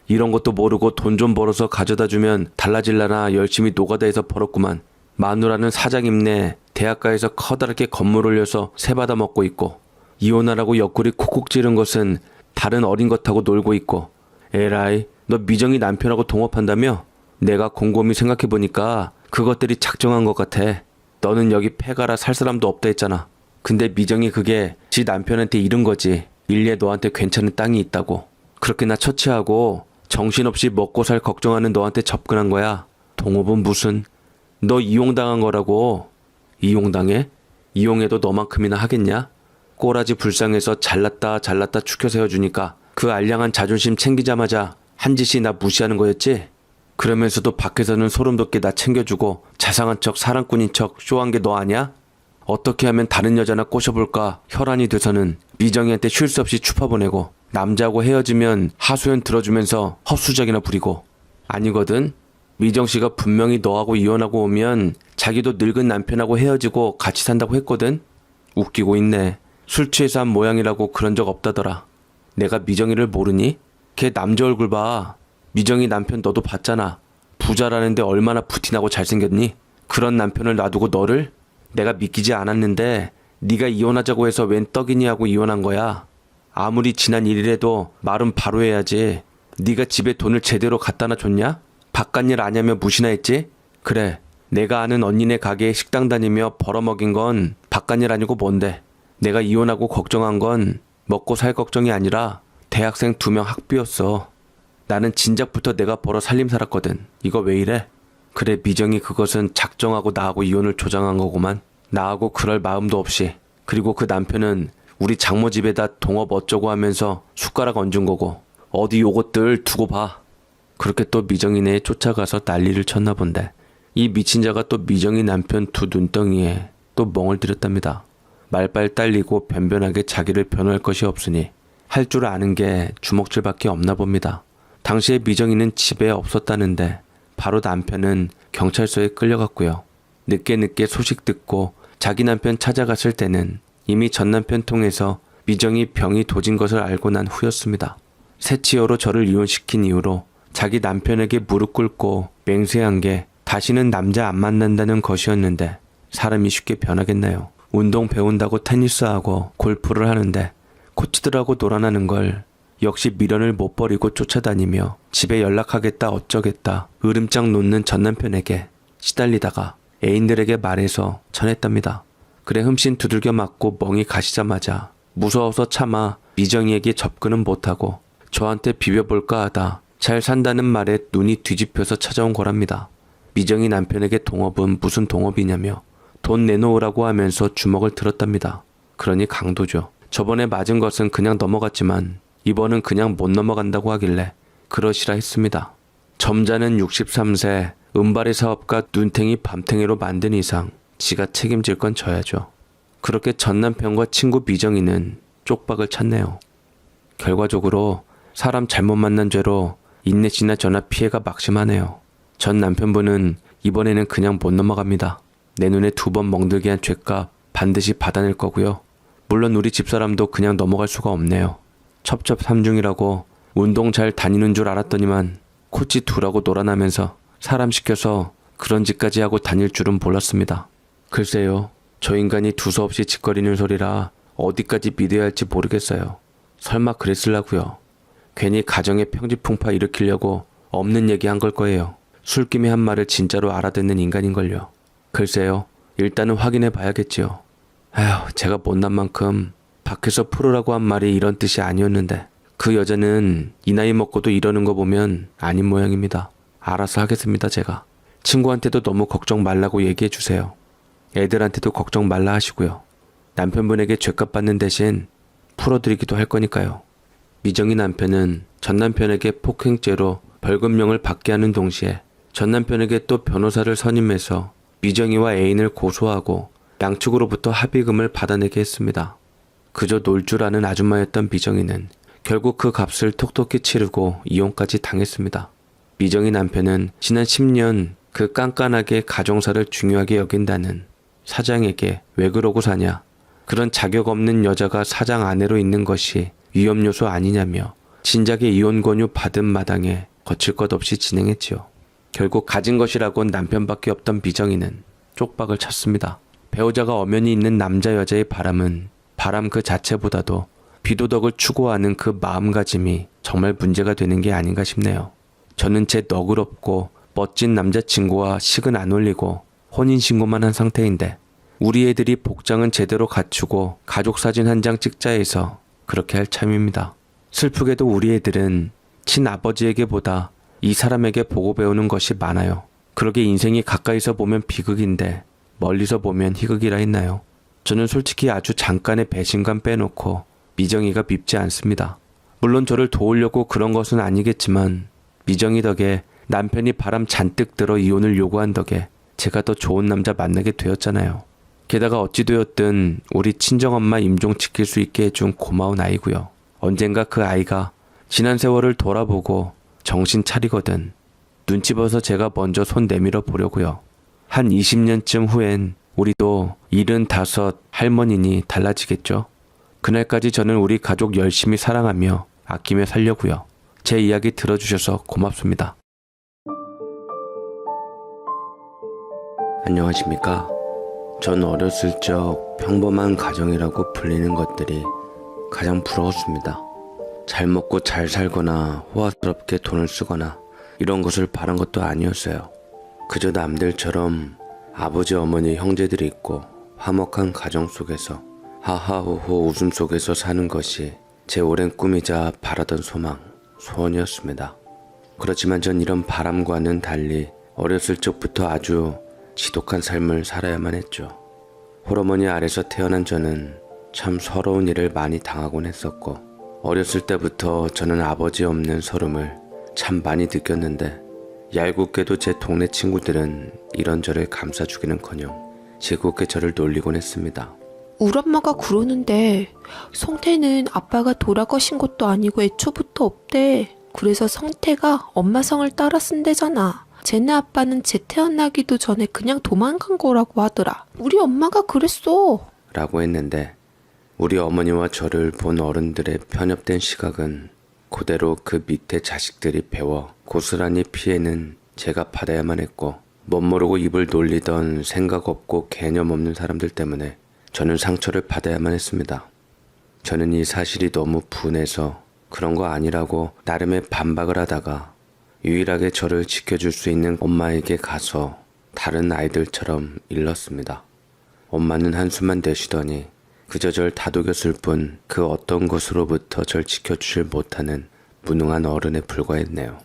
이런 것도 모르고 돈 좀 벌어서 가져다 주면 달라질라나 열심히 노가다 해서 벌었구만. 마누라는 사장님네 대학가에서 커다랗게 건물 올려서 새 받아 먹고 있고 이혼하라고 옆구리 콕콕 찌른 것은 다른 어린 것하고 놀고 있고. 에라이 너 미정이 남편하고 동업한다며? 내가 곰곰이 생각해보니까 그것들이 작정한 것 같아. 너는 여기 패가라 살 사람도 없다 했잖아. 근데 미정이 그게 지 남편한테 잃은 거지. 일리에 너한테 괜찮은 땅이 있다고. 그렇게 나 처치하고 정신없이 먹고 살 걱정하는 너한테 접근한 거야. 동업은 무슨. 너 이용당한 거라고. 이용당해? 이용해도 너만큼이나 하겠냐? 꼬라지 불쌍해서 잘났다 축혀 세워주니까 그 알량한 자존심 챙기자마자 한 짓이 나 무시하는 거였지? 그러면서도 밖에서는 소름 돋게 나 챙겨주고 자상한 척 사랑꾼인 척 쇼한 게 너 아냐? 어떻게 하면 다른 여자나 꼬셔볼까 혈안이 돼서는 미정이한테 쉴 수 없이 추파 보내고 남자하고 헤어지면 하소연 들어주면서 헛수작이나 부리고. 아니거든. 미정씨가 분명히 너하고 이혼하고 오면 자기도 늙은 남편하고 헤어지고 같이 산다고 했거든. 웃기고 있네. 술 취해서 한 모양이라고 그런 적 없다더라. 내가 미정이를 모르니? 걔 남자 얼굴 봐. 미정이 남편 너도 봤잖아. 부자라는데 얼마나 부티나고 잘생겼니? 그런 남편을 놔두고 너를? 내가 믿기지 않았는데 네가 이혼하자고 해서 웬 떡이니 하고 이혼한 거야. 아무리 지난 일이라도 말은 바로 해야지. 네가 집에 돈을 제대로 갖다나 줬냐? 바깥일 아냐며 무시나 했지? 그래, 내가 아는 언니네 가게에 식당 다니며 벌어먹인 건 바깥일 아니고 뭔데. 내가 이혼하고 걱정한 건 먹고 살 걱정이 아니라 대학생 2명 학비였어. 나는 진작부터 내가 벌어 살림 살았거든. 이거 왜 이래? 그래, 미정이 그것은 작정하고 나하고 이혼을 조장한 거구만. 나하고 그럴 마음도 없이. 그리고 그 남편은 우리 장모 집에다 동업 어쩌고 하면서 숟가락 얹은 거고. 어디 요것들 두고 봐. 그렇게 또 미정이네에 쫓아가서 난리를 쳤나 본데, 이 미친 자가 또 미정이 남편 2 눈덩이에 또 멍을 들였답니다. 말빨 딸리고 변변하게 자기를 변호할 것이 없으니 할 줄 아는 게 주먹질밖에 없나 봅니다. 당시에 미정이는 집에 없었다는데 바로 남편은 경찰서에 끌려갔고요. 늦게 소식 듣고 자기 남편 찾아갔을 때는 이미 전 남편 통해서 미정이 병이 도진 것을 알고 난 후였습니다. 새치어로 저를 이혼시킨 이후로 자기 남편에게 무릎 꿇고 맹세한 게 다시는 남자 안 만난다는 것이었는데, 사람이 쉽게 변하겠나요? 운동 배운다고 테니스하고 골프를 하는데 코치들하고 놀아나는 걸 역시 미련을 못 버리고 쫓아다니며 집에 연락하겠다 어쩌겠다 으름장 놓는 전 남편에게 시달리다가 애인들에게 말해서 전했답니다. 그래, 흠씬 두들겨 맞고 멍이 가시자마자 무서워서 차마 미정이에게 접근은 못하고 저한테 비벼볼까 하다 잘 산다는 말에 눈이 뒤집혀서 찾아온 거랍니다. 미정이 남편에게 동업은 무슨 동업이냐며 돈 내놓으라고 하면서 주먹을 들었답니다. 그러니 강도죠. 저번에 맞은 것은 그냥 넘어갔지만 이번은 그냥 못 넘어간다고 하길래 그러시라 했습니다. 점잖은 63세 은발의 사업가 눈탱이 밤탱이로 만든 이상 지가 책임질 건 져야죠. 그렇게 전 남편과 친구 미정이는 쪽박을 찼네요. 결과적으로 사람 잘못 만난 죄로 인내시나 저나 피해가 막심하네요. 전 남편분은 이번에는 그냥 못 넘어갑니다. 내 눈에 2번 멍들게 한 죄값 반드시 받아낼 거고요. 물론 우리 집사람도 그냥 넘어갈 수가 없네요. 첩첩삼중이라고 운동 잘 다니는 줄 알았더니만 코치 2라고 놀아나면서 사람 시켜서 그런 짓까지 하고 다닐 줄은 몰랐습니다. 글쎄요, 저 인간이 두서없이 짓거리는 소리라 어디까지 믿어야 할지 모르겠어요. 설마 그랬을라고요. 괜히 가정에 평지풍파 일으키려고 없는 얘기 한 걸 거예요. 술김에 한 말을 진짜로 알아듣는 인간인걸요. 글쎄요, 일단은 확인해 봐야겠지요. 아휴, 제가 못난 만큼 밖에서 풀으라고 한 말이 이런 뜻이 아니었는데 그 여자는 이 나이 먹고도 이러는 거 보면 아닌 모양입니다. 알아서 하겠습니다, 제가. 친구한테도 너무 걱정 말라고 얘기해 주세요. 애들한테도 걱정 말라 하시고요. 남편분에게 죗값 받는 대신 풀어드리기도 할 거니까요. 미정이 남편은 전 남편에게 폭행죄로 벌금형을 받게 하는 동시에 전 남편에게 또 변호사를 선임해서 미정이와 애인을 고소하고 양측으로부터 합의금을 받아내게 했습니다. 그저 놀 줄 아는 아줌마였던 미정이는 결국 그 값을 톡톡히 치르고 이혼까지 당했습니다. 미정이 남편은 지난 10년 그 깐깐하게 가정사를 중요하게 여긴다는 사장에게 왜 그러고 사냐, 그런 자격 없는 여자가 사장 아내로 있는 것이 위험 요소 아니냐며 진작에 이혼 권유 받은 마당에 거칠 것 없이 진행했지요. 결국 가진 것이라곤 남편밖에 없던 미정이는 쪽박을 쳤습니다. 배우자가 엄연히 있는 남자 여자의 바람은 바람 그 자체보다도 비도덕을 추구하는 그 마음가짐이 정말 문제가 되는 게 아닌가 싶네요. 저는 제 너그럽고 멋진 남자친구와 식은 안 올리고 혼인신고만 한 상태인데 우리 애들이 복장은 제대로 갖추고 가족사진 한 장 찍자 해서 그렇게 할 참입니다. 슬프게도 우리 애들은 친아버지에게보다 이 사람에게 보고 배우는 것이 많아요. 그러게 인생이 가까이서 보면 비극인데 멀리서 보면 희극이라 했나요? 저는 솔직히 아주 잠깐의 배신감 빼놓고 미정이가 밉지 않습니다. 물론 저를 도우려고 그런 것은 아니겠지만 미정이 덕에 남편이 바람 잔뜩 들어 이혼을 요구한 덕에 제가 더 좋은 남자 만나게 되었잖아요. 게다가 어찌 되었든 우리 친정엄마 임종 지킬 수 있게 해준 고마운 아이고요. 언젠가 그 아이가 지난 세월을 돌아보고 정신 차리거든 눈치 봐서 제가 먼저 손 내밀어 보려고요. 한 20년쯤 후엔 우리도 75 할머니니 달라지겠죠. 그날까지 저는 우리 가족 열심히 사랑하며 아끼며 살려고요. 제 이야기 들어주셔서 고맙습니다. 안녕하십니까? 전 어렸을 적 평범한 가정이라고 불리는 것들이 가장 부러웠습니다. 잘 먹고 잘 살거나 호화스럽게 돈을 쓰거나 이런 것을 바란 것도 아니었어요. 그저 남들처럼 아버지, 어머니, 형제들이 있고 화목한 가정 속에서 하하호호 웃음 속에서 사는 것이 제 오랜 꿈이자 바라던 소망, 소원이었습니다. 그렇지만 전 이런 바람과는 달리 어렸을 적부터 아주 지독한 삶을 살아야만 했죠. 홀어머니 아래서 태어난 저는 참 서러운 일을 많이 당하곤 했었고, 어렸을 때부터 저는 아버지 없는 서름을 참 많이 느꼈는데, 얄궂게도 제 동네 친구들은 이런저를 감싸주기는커녕 즐겁게 저를 놀리곤 했습니다. 우리 엄마가 그러는데 성태는 아빠가 돌아가신 것도 아니고 애초부터 없대. 그래서 성태가 엄마 성을 따라 쓴대잖아. 쟤네 아빠는 쟤 태어나기도 전에 그냥 도망간 거라고 하더라. 우리 엄마가 그랬어. 라고 했는데, 우리 어머니와 저를 본 어른들의 편협된 시각은 그대로 그 밑에 자식들이 배워 고스란히 피해는 제가 받아야만 했고, 멋모르고 입을 놀리던 생각 없고 개념 없는 사람들 때문에 저는 상처를 받아야만 했습니다. 저는 이 사실이 너무 분해서 그런 거 아니라고 나름의 반박을 하다가 유일하게 저를 지켜줄 수 있는 엄마에게 가서 다른 아이들처럼 일렀습니다. 엄마는 한숨만 내쉬더니 그저 절 다독였을 뿐 그 어떤 것으로부터 절 지켜주질 못하는 무능한 어른에 불과했네요.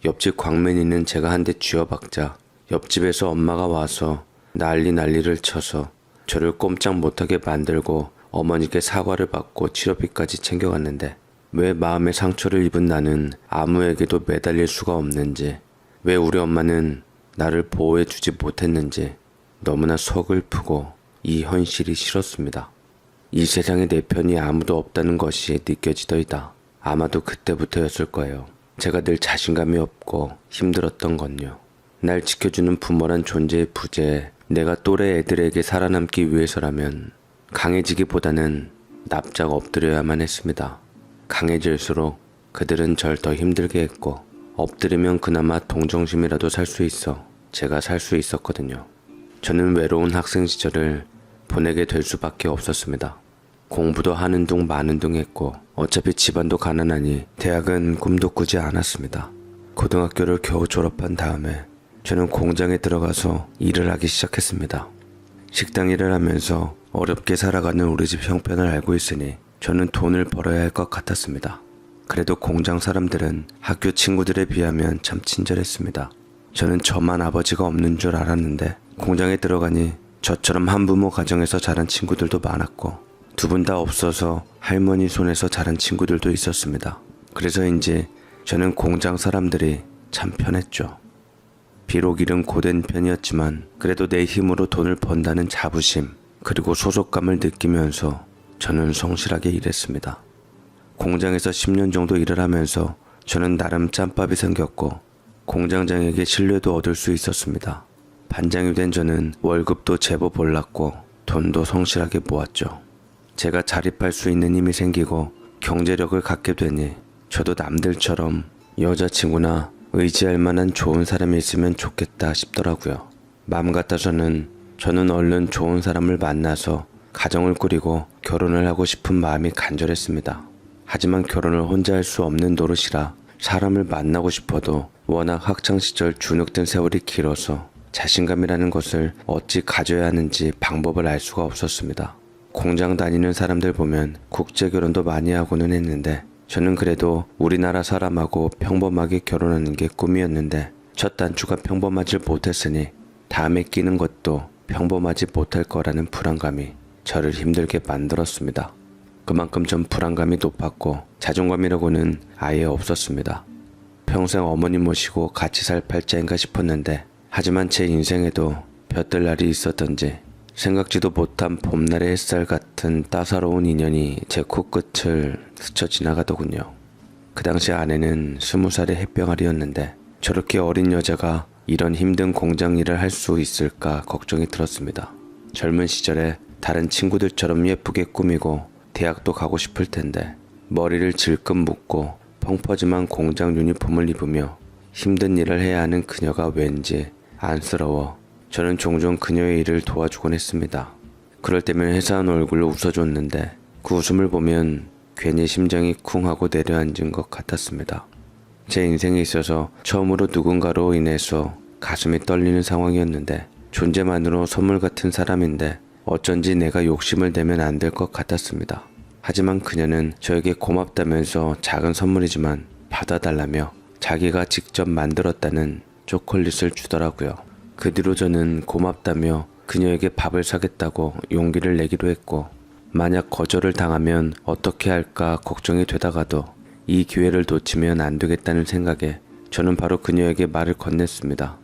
옆집 광맨이는 제가 한 대 쥐어박자 옆집에서 엄마가 와서 난리를 쳐서 저를 꼼짝 못하게 만들고 어머니께 사과를 받고 치료비까지 챙겨갔는데, 왜 마음의 상처를 입은 나는 아무에게도 매달릴 수가 없는지, 왜 우리 엄마는 나를 보호해주지 못했는지 너무나 서글프고 이 현실이 싫었습니다. 이 세상에 내 편이 아무도 없다는 것이 느껴지더이다. 아마도 그때부터였을 거예요. 제가 늘 자신감이 없고 힘들었던 건요. 날 지켜주는 부모란 존재의 부재에 내가 또래 애들에게 살아남기 위해서라면 강해지기보다는 납작 엎드려야만 했습니다. 강해질수록 그들은 절 더 힘들게 했고, 엎드리면 그나마 동정심이라도 살 수 있어 제가 살 수 있었거든요. 저는 외로운 학생 시절을 보내게 될 수밖에 없었습니다. 공부도 하는 둥 마는 둥 했고, 어차피 집안도 가난하니 대학은 꿈도 꾸지 않았습니다. 고등학교를 겨우 졸업한 다음에 저는 공장에 들어가서 일을 하기 시작했습니다. 식당 일을 하면서 어렵게 살아가는 우리 집 형편을 알고 있으니 저는 돈을 벌어야 할 것 같았습니다. 그래도 공장 사람들은 학교 친구들에 비하면 참 친절했습니다. 저는 저만 아버지가 없는 줄 알았는데, 공장에 들어가니 저처럼 한부모 가정에서 자란 친구들도 많았고, 두 분 다 없어서 할머니 손에서 자란 친구들도 있었습니다. 그래서인지 저는 공장 사람들이 참 편했죠. 비록 일은 고된 편이었지만 그래도 내 힘으로 돈을 번다는 자부심, 그리고 소속감을 느끼면서 저는 성실하게 일했습니다. 공장에서 10년 정도 일을 하면서 저는 나름 짬밥이 생겼고, 공장장에게 신뢰도 얻을 수 있었습니다. 반장이 된 저는 월급도 제법 올랐고 돈도 성실하게 모았죠. 제가 자립할 수 있는 힘이 생기고 경제력을 갖게 되니 저도 남들처럼 여자친구나 의지할 만한 좋은 사람이 있으면 좋겠다 싶더라고요. 마음 같아서는 저는 얼른 좋은 사람을 만나서 가정을 꾸리고 결혼을 하고 싶은 마음이 간절했습니다. 하지만 결혼을 혼자 할 수 없는 노릇이라 사람을 만나고 싶어도 워낙 학창시절 주눅든 세월이 길어서 자신감이라는 것을 어찌 가져야 하는지 방법을 알 수가 없었습니다. 공장 다니는 사람들 보면 국제결혼도 많이 하고는 했는데, 저는 그래도 우리나라 사람하고 평범하게 결혼하는 게 꿈이었는데, 첫 단추가 평범하지 못했으니 다음에 끼는 것도 평범하지 못할 거라는 불안감이 저를 힘들게 만들었습니다. 그만큼 전 불안감이 높았고 자존감이라고는 아예 없었습니다. 평생 어머니 모시고 같이 살 팔자인가 싶었는데, 하지만 제 인생에도 볕들 날이 있었던지 생각지도 못한 봄날의 햇살 같은 따사로운 인연이 제 코끝을 스쳐 지나가더군요. 그 당시 아내는 20살의 햇병아리였는데 저렇게 어린 여자가 이런 힘든 공장 일을 할 수 있을까 걱정이 들었습니다. 젊은 시절에 다른 친구들처럼 예쁘게 꾸미고 대학도 가고 싶을 텐데 머리를 질끈 묶고 펑퍼짐한 공장 유니폼을 입으며 힘든 일을 해야 하는 그녀가 왠지 안쓰러워 저는 종종 그녀의 일을 도와주곤 했습니다. 그럴 때면 회사원 얼굴로 웃어줬는데 그 웃음을 보면 괜히 심장이 쿵 하고 내려앉은 것 같았습니다. 제 인생에 있어서 처음으로 누군가로 인해서 가슴이 떨리는 상황이었는데 존재만으로 선물 같은 사람인데 어쩐지 내가 욕심을 내면 안 될 것 같았습니다. 하지만 그녀는 저에게 고맙다면서 작은 선물이지만 받아달라며 자기가 직접 만들었다는 초콜릿을 주더라고요. 그 뒤로 저는 고맙다며 그녀에게 밥을 사겠다고 용기를 내기로 했고 만약 거절을 당하면 어떻게 할까 걱정이 되다가도 이 기회를 놓치면 안 되겠다는 생각에 저는 바로 그녀에게 말을 건넸습니다.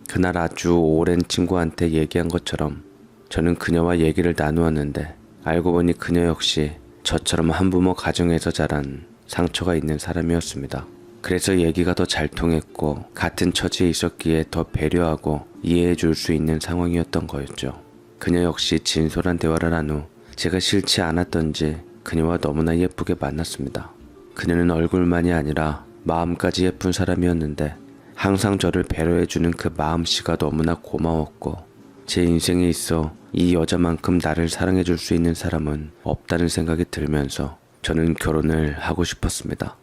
그날 아주 오랜 친구한테 얘기한 것처럼 저는 그녀와 얘기를 나누었는데 알고 보니 그녀 역시 저처럼 한부모 가정에서 자란 상처가 있는 사람이었습니다. 그래서 얘기가 더 잘 통했고 같은 처지에 있었기에 더 배려하고 이해해 줄 수 있는 상황이었던 거였죠. 그녀 역시 진솔한 대화를 한 후 제가 싫지 않았던지 그녀와 너무나 예쁘게 만났습니다. 그녀는 얼굴만이 아니라 마음까지 예쁜 사람이었는데 항상 저를 배려해주는 그 마음씨가 너무나 고마웠고 제 인생에 있어 이 여자만큼 나를 사랑해줄 수 있는 사람은 없다는 생각이 들면서 저는 결혼을 하고 싶었습니다.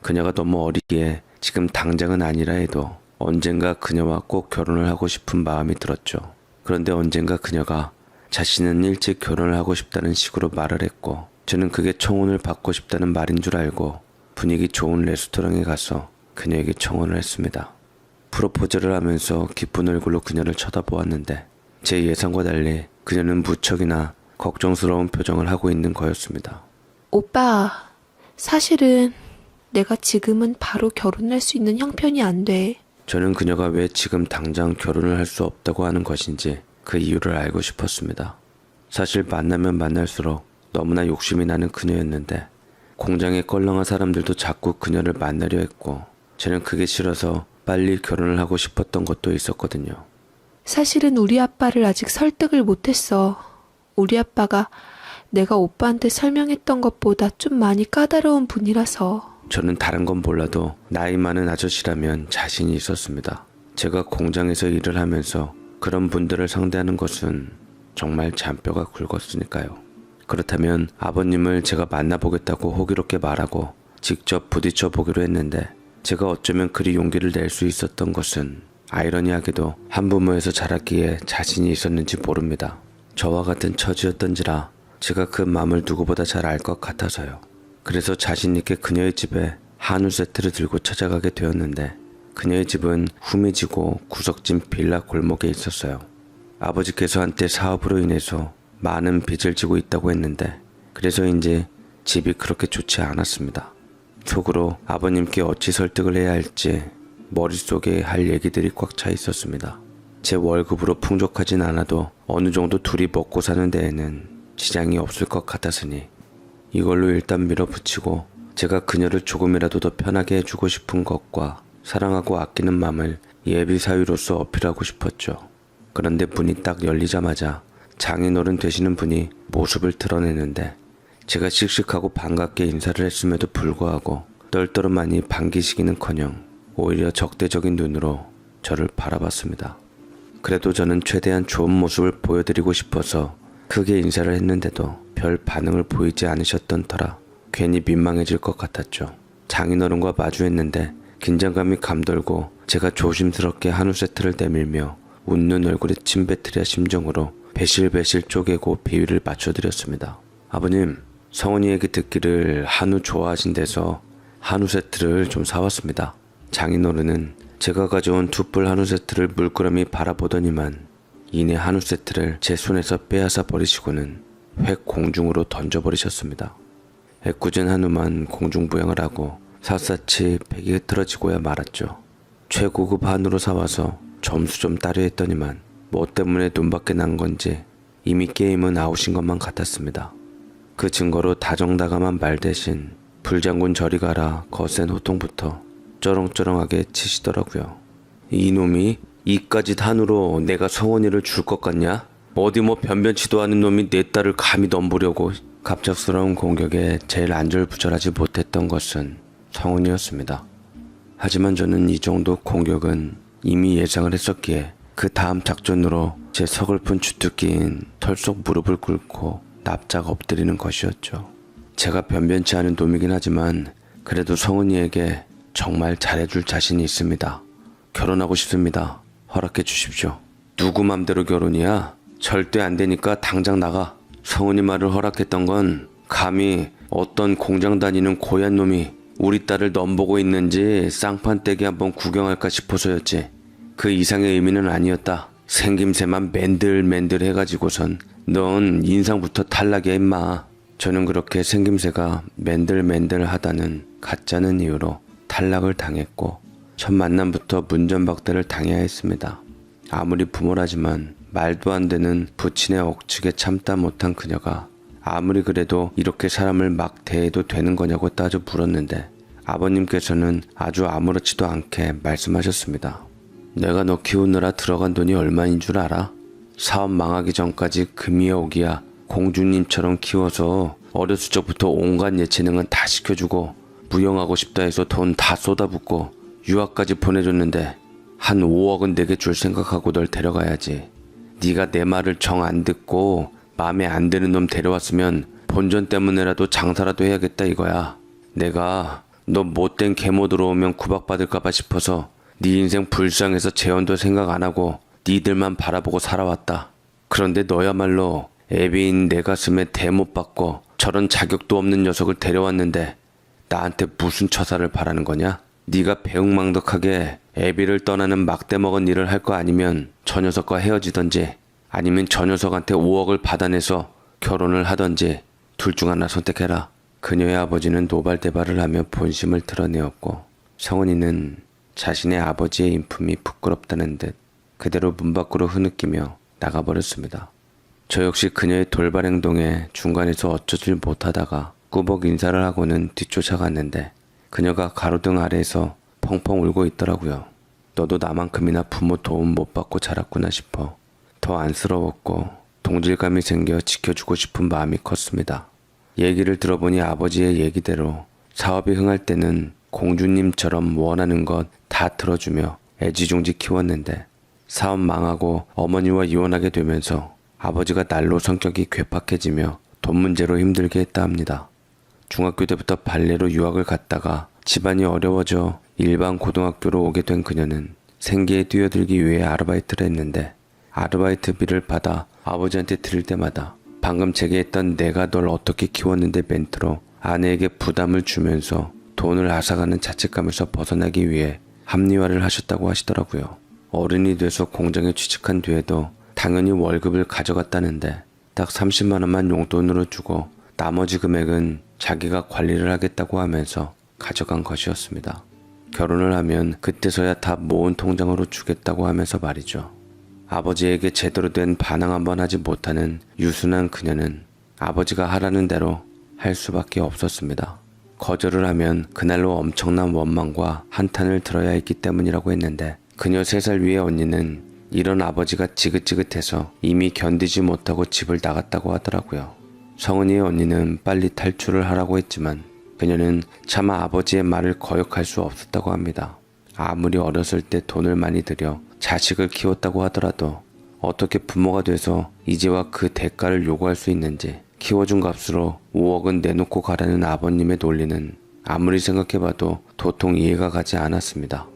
그녀가 너무 어리기에 지금 당장은 아니라 해도 언젠가 그녀와 꼭 결혼을 하고 싶은 마음이 들었죠. 그런데 언젠가 그녀가 자신은 일찍 결혼을 하고 싶다는 식으로 말을 했고 저는 그게 청혼을 받고 싶다는 말인 줄 알고 분위기 좋은 레스토랑에 가서 그녀에게 청혼을 했습니다. 프로포즈를 하면서 기쁜 얼굴로 그녀를 쳐다보았는데 제 예상과 달리 그녀는 무척이나 걱정스러운 표정을 하고 있는 거였습니다. 오빠, 사실은 내가 지금은 바로 결혼할 수 있는 형편이 안 돼. 저는 그녀가 왜 지금 당장 결혼을 할 수 없다고 하는 것인지 그 이유를 알고 싶었습니다. 사실 만나면 만날수록 너무나 욕심이 나는 그녀였는데 공장에 껄렁한 사람들도 자꾸 그녀를 만나려 했고 저는 그게 싫어서 빨리 결혼을 하고 싶었던 것도 있었거든요. 사실은 우리 아빠를 아직 설득을 못했어. 우리 아빠가 내가 오빠한테 설명했던 것보다 좀 많이 까다로운 분이라서. 저는 다른 건 몰라도 나이 많은 아저씨라면 자신이 있었습니다. 제가 공장에서 일을 하면서 그런 분들을 상대하는 것은 정말 잔뼈가 굵었으니까요. 그렇다면 아버님을 제가 만나보겠다고 호기롭게 말하고 직접 부딪혀 보기로 했는데 제가 어쩌면 그리 용기를 낼 수 있었던 것은 아이러니하게도 한부모에서 자랐기에 자신이 있었는지 모릅니다. 저와 같은 처지였던지라 제가 그 마음을 누구보다 잘 알 것 같아서요. 그래서 자신 있게 그녀의 집에 한우 세트를 들고 찾아가게 되었는데 그녀의 집은 후미지고 구석진 빌라 골목에 있었어요. 아버지께서 한때 사업으로 인해서 많은 빚을 지고 있다고 했는데 그래서인지 집이 그렇게 좋지 않았습니다. 속으로 아버님께 어찌 설득을 해야 할지 머릿속에 할 얘기들이 꽉 차 있었습니다. 제 월급으로 풍족하진 않아도 어느 정도 둘이 먹고 사는 데에는 지장이 없을 것 같았으니 이걸로 일단 밀어붙이고 제가 그녀를 조금이라도 더 편하게 해주고 싶은 것과 사랑하고 아끼는 마음을 예비 사위로서 어필하고 싶었죠. 그런데 문이 딱 열리자마자 장인어른 되시는 분이 모습을 드러내는데 제가 씩씩하고 반갑게 인사를 했음에도 불구하고 떨떠름하니 반기시기는커녕 오히려 적대적인 눈으로 저를 바라봤습니다. 그래도 저는 최대한 좋은 모습을 보여드리고 싶어서 크게 인사를 했는데도 별 반응을 보이지 않으셨던 터라 괜히 민망해질 것 같았죠. 장인어른과 마주했는데 긴장감이 감돌고 제가 조심스럽게 한우 세트를 내밀며 웃는 얼굴에 침 뱉으려 심정으로 배실배실 쪼개고 비위를 맞춰드렸습니다. 아버님, 성훈이 얘기 듣기를 한우 좋아하신대서 한우 세트를 좀 사왔습니다. 장인어른은 제가 가져온 툭불 한우 세트를 물끄러미 바라보더니만 이내 한우 세트를 제 손에서 빼앗아 버리시고는 획 공중으로 던져버리셨습니다. 애꿎은 한우만 공중부양을 하고 샅샅이 팩이 흐트러지고야 말았죠. 최고급 한우로 사와서 점수 좀 따려 했더니만 뭐 때문에 눈밖에 난 건지 이미 게임은 아웃인 것만 같았습니다. 그 증거로 다정다감한 말 대신 불장군 저리 가라 거센 호통부터 쩌렁쩌렁하게 치시더라고요. 이놈이 이까짓 한우로 내가 성원이를 줄 것 같냐? 어디 뭐 변변치도 않은 놈이 내 딸을 감히 넘보려고. 갑작스러운 공격에 제일 안절부절하지 못했던 것은 성은이었습니다. 하지만 저는 이 정도 공격은 이미 예상을 했었기에 그 다음 작전으로 제 서글픈 주특기인 털속 무릎을 꿇고 납작 엎드리는 것이었죠. 제가 변변치 않은 놈이긴 하지만 그래도 성은이에게 정말 잘해줄 자신이 있습니다. 결혼하고 싶습니다. 허락해 주십시오. 누구 맘대로 결혼이야? 절대 안 되니까 당장 나가. 성은이 말을 허락했던 건 감히 어떤 공장 다니는 고얀 놈이 우리 딸을 넘보고 있는지 쌍판떼기 한번 구경할까 싶어서였지. 그 이상의 의미는 아니었다. 생김새만 맨들맨들 해가지고선 넌 인상부터 탈락이야 임마. 저는 그렇게 생김새가 맨들맨들하다는 가짜는 이유로 탈락을 당했고 첫 만남부터 문전박대를 당해야 했습니다. 아무리 부모라지만 말도 안 되는 부친의 억측에 참다 못한 그녀가 아무리 그래도 이렇게 사람을 막 대해도 되는 거냐고 따져 물었는데 아버님께서는 아주 아무렇지도 않게 말씀하셨습니다. 내가 너 키우느라 들어간 돈이 얼마인 줄 알아? 사업 망하기 전까지 금이에 오기야 공주님처럼 키워서 어렸을 적부터 온갖 예체능은 다 시켜주고 무용하고 싶다 해서 돈 다 쏟아붓고 유학까지 보내줬는데 한 5억은 내게 줄 생각하고 널 데려가야지. 네가 내 말을 정 안 듣고 마음에 안 드는 놈 데려왔으면 본전 때문에라도 장사라도 해야겠다 이거야. 내가 너 못된 계모 들어오면 구박받을까봐 싶어서 네 인생 불쌍해서 재혼도 생각 안 하고 니들만 바라보고 살아왔다. 그런데 너야말로 애비인 내 가슴에 대못 받고 저런 자격도 없는 녀석을 데려왔는데 나한테 무슨 처사를 바라는 거냐? 네가 배웅망덕하게 애비를 떠나는 막대 먹은 일을 할 거 아니면 저 녀석과 헤어지던지 아니면 저 녀석한테 5억을 받아내서 결혼을 하던지 둘 중 하나 선택해라. 그녀의 아버지는 노발대발을 하며 본심을 드러내었고 성은이는 자신의 아버지의 인품이 부끄럽다는 듯 그대로 문 밖으로 흐느끼며 나가버렸습니다. 저 역시 그녀의 돌발 행동에 중간에서 어쩌질 못하다가 꾸벅 인사를 하고는 뒤쫓아갔는데 그녀가 가로등 아래에서 펑펑 울고 있더라고요. 너도 나만큼이나 부모 도움 못 받고 자랐구나 싶어 더 안쓰러웠고 동질감이 생겨 지켜주고 싶은 마음이 컸습니다. 얘기를 들어보니 아버지의 얘기대로 사업이 흥할 때는 공주님처럼 원하는 것 다 들어주며 애지중지 키웠는데 사업 망하고 어머니와 이혼하게 되면서 아버지가 날로 성격이 괴팍해지며 돈 문제로 힘들게 했다 합니다. 중학교 때부터 발레로 유학을 갔다가 집안이 어려워져 일반 고등학교로 오게 된 그녀는 생계에 뛰어들기 위해 아르바이트를 했는데 아르바이트비를 받아 아버지한테 드릴 때마다 방금 제게 했던 내가 널 어떻게 키웠는데 멘트로 아내에게 부담을 주면서 돈을 앗아가는 자책감에서 벗어나기 위해 합리화를 하셨다고 하시더라고요. 어른이 돼서 공장에 취직한 뒤에도 당연히 월급을 가져갔다는데 딱 30만 원만 용돈으로 주고 나머지 금액은 자기가 관리를 하겠다고 하면서 가져간 것이었습니다. 결혼을 하면 그때서야 다 모은 통장으로 주겠다고 하면서 말이죠. 아버지에게 제대로 된 반항 한번 하지 못하는 유순한 그녀는 아버지가 하라는 대로 할 수밖에 없었습니다. 거절을 하면 그날로 엄청난 원망과 한탄을 들어야 했기 때문이라고 했는데 그녀 3살 위의 언니는 이런 아버지가 지긋지긋해서 이미 견디지 못하고 집을 나갔다고 하더라고요. 성은이의 언니는 빨리 탈출을 하라고 했지만 그녀는 차마 아버지의 말을 거역할 수 없었다고 합니다. 아무리 어렸을 때 돈을 많이 들여 자식을 키웠다고 하더라도 어떻게 부모가 돼서 이제와 그 대가를 요구할 수 있는지 키워준 값으로 5억은 내놓고 가라는 아버님의 논리는 아무리 생각해봐도 도통 이해가 가지 않았습니다.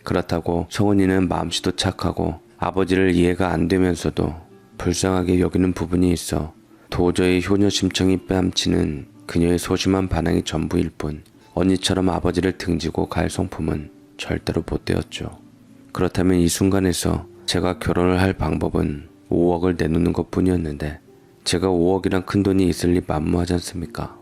그렇다고 성은이는 마음씨도 착하고 아버지를 이해가 안 되면서도 불쌍하게 여기는 부분이 있어 도저히 효녀 심청이 뺨치는 그녀의 소심한 반항이 전부일 뿐 언니처럼 아버지를 등지고 갈 성품은 절대로 못 되었죠. 그렇다면 이 순간에서 제가 결혼을 할 방법은 5억을 내놓는 것 뿐이었는데 제가 5억이란 큰돈이 있을 리 만무하지 않습니까?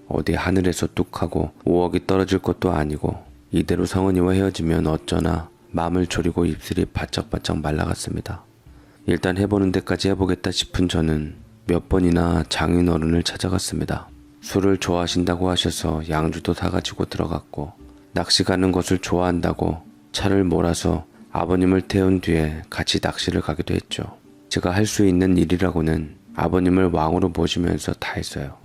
어디 하늘에서 뚝하고 5억이 떨어질 것도 아니고 이대로 성은이와 헤어지면 어쩌나 마음을 졸이고 입술이 바짝바짝 말라갔습니다. 일단 해보는 데까지 해보겠다 싶은 저는 몇 번이나 장인어른을 찾아갔습니다. 술을 좋아하신다고 하셔서 양주도 사가지고 들어갔고 낚시 가는 것을 좋아한다고 차를 몰아서 아버님을 태운 뒤에 같이 낚시를 가기도 했죠. 제가 할 수 있는 일이라고는 아버님을 왕으로 모시면서 다 했어요.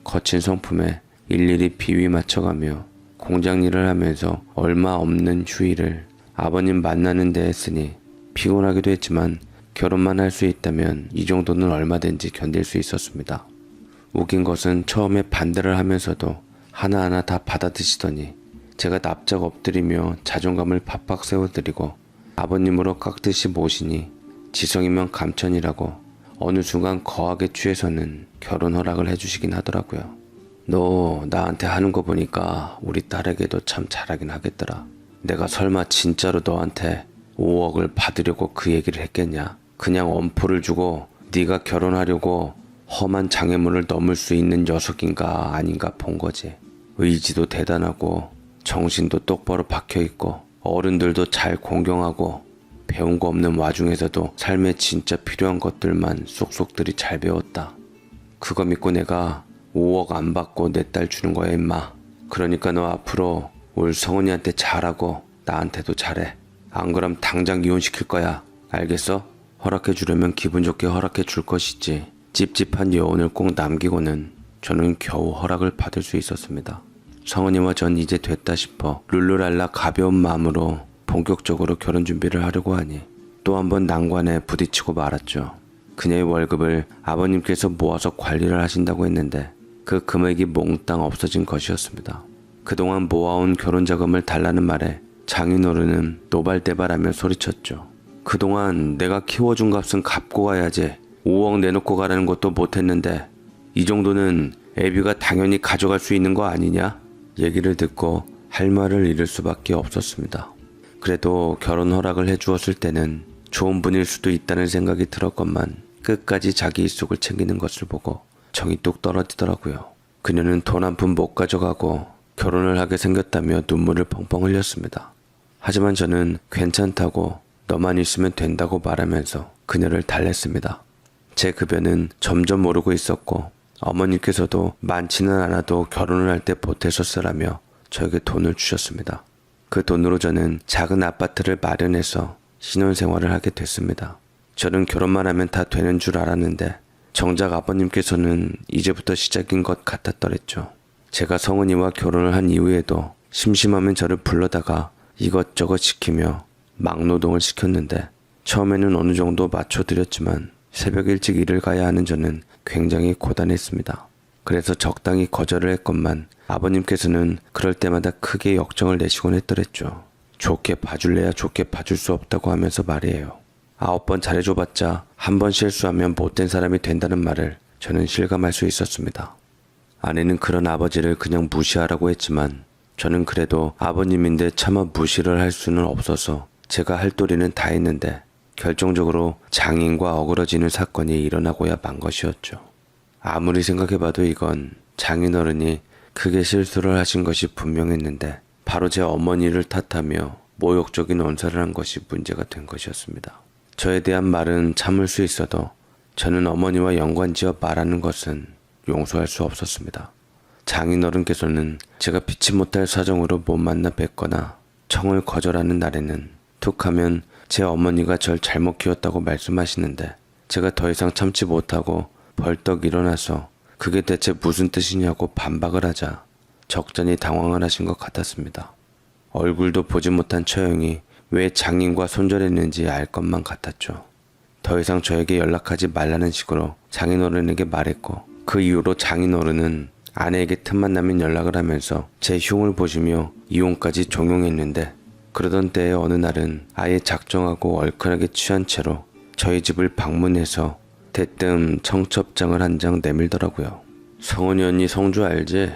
거친 성품에 일일이 비위 맞춰가며 공장 일을 하면서 얼마 없는 휴일을 아버님 만나는 데 했으니 피곤하기도 했지만 결혼만 할 수 있다면 이 정도는 얼마든지 견딜 수 있었습니다. 웃긴 것은 처음에 반대를 하면서도 하나하나 다 받아드시더니 제가 납작 엎드리며 자존감을 팍팍 세워드리고 아버님으로 깍듯이 모시니 지성이면 감천이라고 어느 순간 거하게 취해서는 결혼 허락을 해주시긴 하더라고요. 너 나한테 하는 거 보니까 우리 딸에게도 참 잘하긴 하겠더라. 내가 설마 진짜로 너한테 5억을 받으려고 그 얘기를 했겠냐? 그냥 엄포를 주고 네가 결혼하려고 험한 장애물을 넘을 수 있는 녀석인가 아닌가 본 거지. 의지도 대단하고 정신도 똑바로 박혀있고 어른들도 잘 공경하고 배운 거 없는 와중에서도 삶에 진짜 필요한 것들만 쏙쏙들이 잘 배웠다. 그거 믿고 내가 5억 안 받고 내 딸 주는 거야 임마. 그러니까 너 앞으로 올 성은이한테 잘하고 나한테도 잘해. 안 그럼 당장 이혼시킬 거야. 알겠어? 허락해 주려면 기분 좋게 허락해 줄 것이지. 찝찝한 여운을 꼭 남기고는 저는 겨우 허락을 받을 수 있었습니다. 성은이와 전 이제 됐다 싶어 룰루랄라 가벼운 마음으로 본격적으로 결혼 준비를 하려고 하니 또 한 번 난관에 부딪히고 말았죠. 그녀의 월급을 아버님께서 모아서 관리를 하신다고 했는데 그 금액이 몽땅 없어진 것이었습니다. 그동안 모아온 결혼자금을 달라는 말에 장인어른은 노발대발하며 소리쳤죠. 그동안 내가 키워준 값은 갚고 가야지. 5억 내놓고 가라는 것도 못했는데 이 정도는 애비가 당연히 가져갈 수 있는 거 아니냐? 얘기를 듣고 할 말을 잃을 수밖에 없었습니다. 그래도 결혼 허락을 해주었을 때는 좋은 분일 수도 있다는 생각이 들었건만 끝까지 자기 입속을 챙기는 것을 보고 정이 뚝 떨어지더라고요. 그녀는 돈 한 푼 못 가져가고 결혼을 하게 생겼다며 눈물을 펑펑 흘렸습니다. 하지만 저는 괜찮다고 너만 있으면 된다고 말하면서 그녀를 달랬습니다. 제 급여는 점점 오르고 있었고 어머니께서도 많지는 않아도 결혼을 할 때 보태서 쓰라며 저에게 돈을 주셨습니다. 그 돈으로 저는 작은 아파트를 마련해서 신혼생활을 하게 됐습니다. 저는 결혼만 하면 다 되는 줄 알았는데 정작 아버님께서는 이제부터 시작인 것 같았더랬죠. 제가 성은이와 결혼을 한 이후에도 심심하면 저를 불러다가 이것저것 시키며 막노동을 시켰는데 처음에는 어느 정도 맞춰드렸지만 새벽 일찍 일을 가야 하는 저는 굉장히 고단했습니다. 그래서 적당히 거절을 했건만 아버님께서는 그럴 때마다 크게 역정을 내시곤 했더랬죠. 좋게 봐줄래야 좋게 봐줄 수 없다고 하면서 말이에요. 9번 잘해줘봤자 한 번 실수하면 못된 사람이 된다는 말을 저는 실감할 수 있었습니다. 아내는 그런 아버지를 그냥 무시하라고 했지만 저는 그래도 아버님인데 차마 무시를 할 수는 없어서 제가 할 도리는 다 했는데 결정적으로 장인과 어그러지는 사건이 일어나고야 만 것이었죠. 아무리 생각해봐도 이건 장인어른이 크게 실수를 하신 것이 분명했는데 바로 제 어머니를 탓하며 모욕적인 언사를 한 것이 문제가 된 것이었습니다. 저에 대한 말은 참을 수 있어도 저는 어머니와 연관지어 말하는 것은 용서할 수 없었습니다. 장인어른께서는 제가 피치 못할 사정으로 못 만나 뵙거나 청을 거절하는 날에는 툭하면 제 어머니가 절 잘못 키웠다고 말씀하시는데 제가 더 이상 참지 못하고 벌떡 일어나서 그게 대체 무슨 뜻이냐고 반박을 하자 적잖이 당황을 하신 것 같았습니다. 얼굴도 보지 못한 처형이 왜 장인과 손절했는지 알 것만 같았죠. 더 이상 저에게 연락하지 말라는 식으로 장인어른에게 말했고 그 이후로 장인어른은 아내에게 틈만 나면 연락을 하면서 제 흉을 보시며 이혼까지 종용했는데 그러던 때에 어느 날은 아예 작정하고 얼큰하게 취한 채로 저희 집을 방문해서 대뜸 청첩장을 한 장 내밀더라고요. 성은이 언니 성주 알지?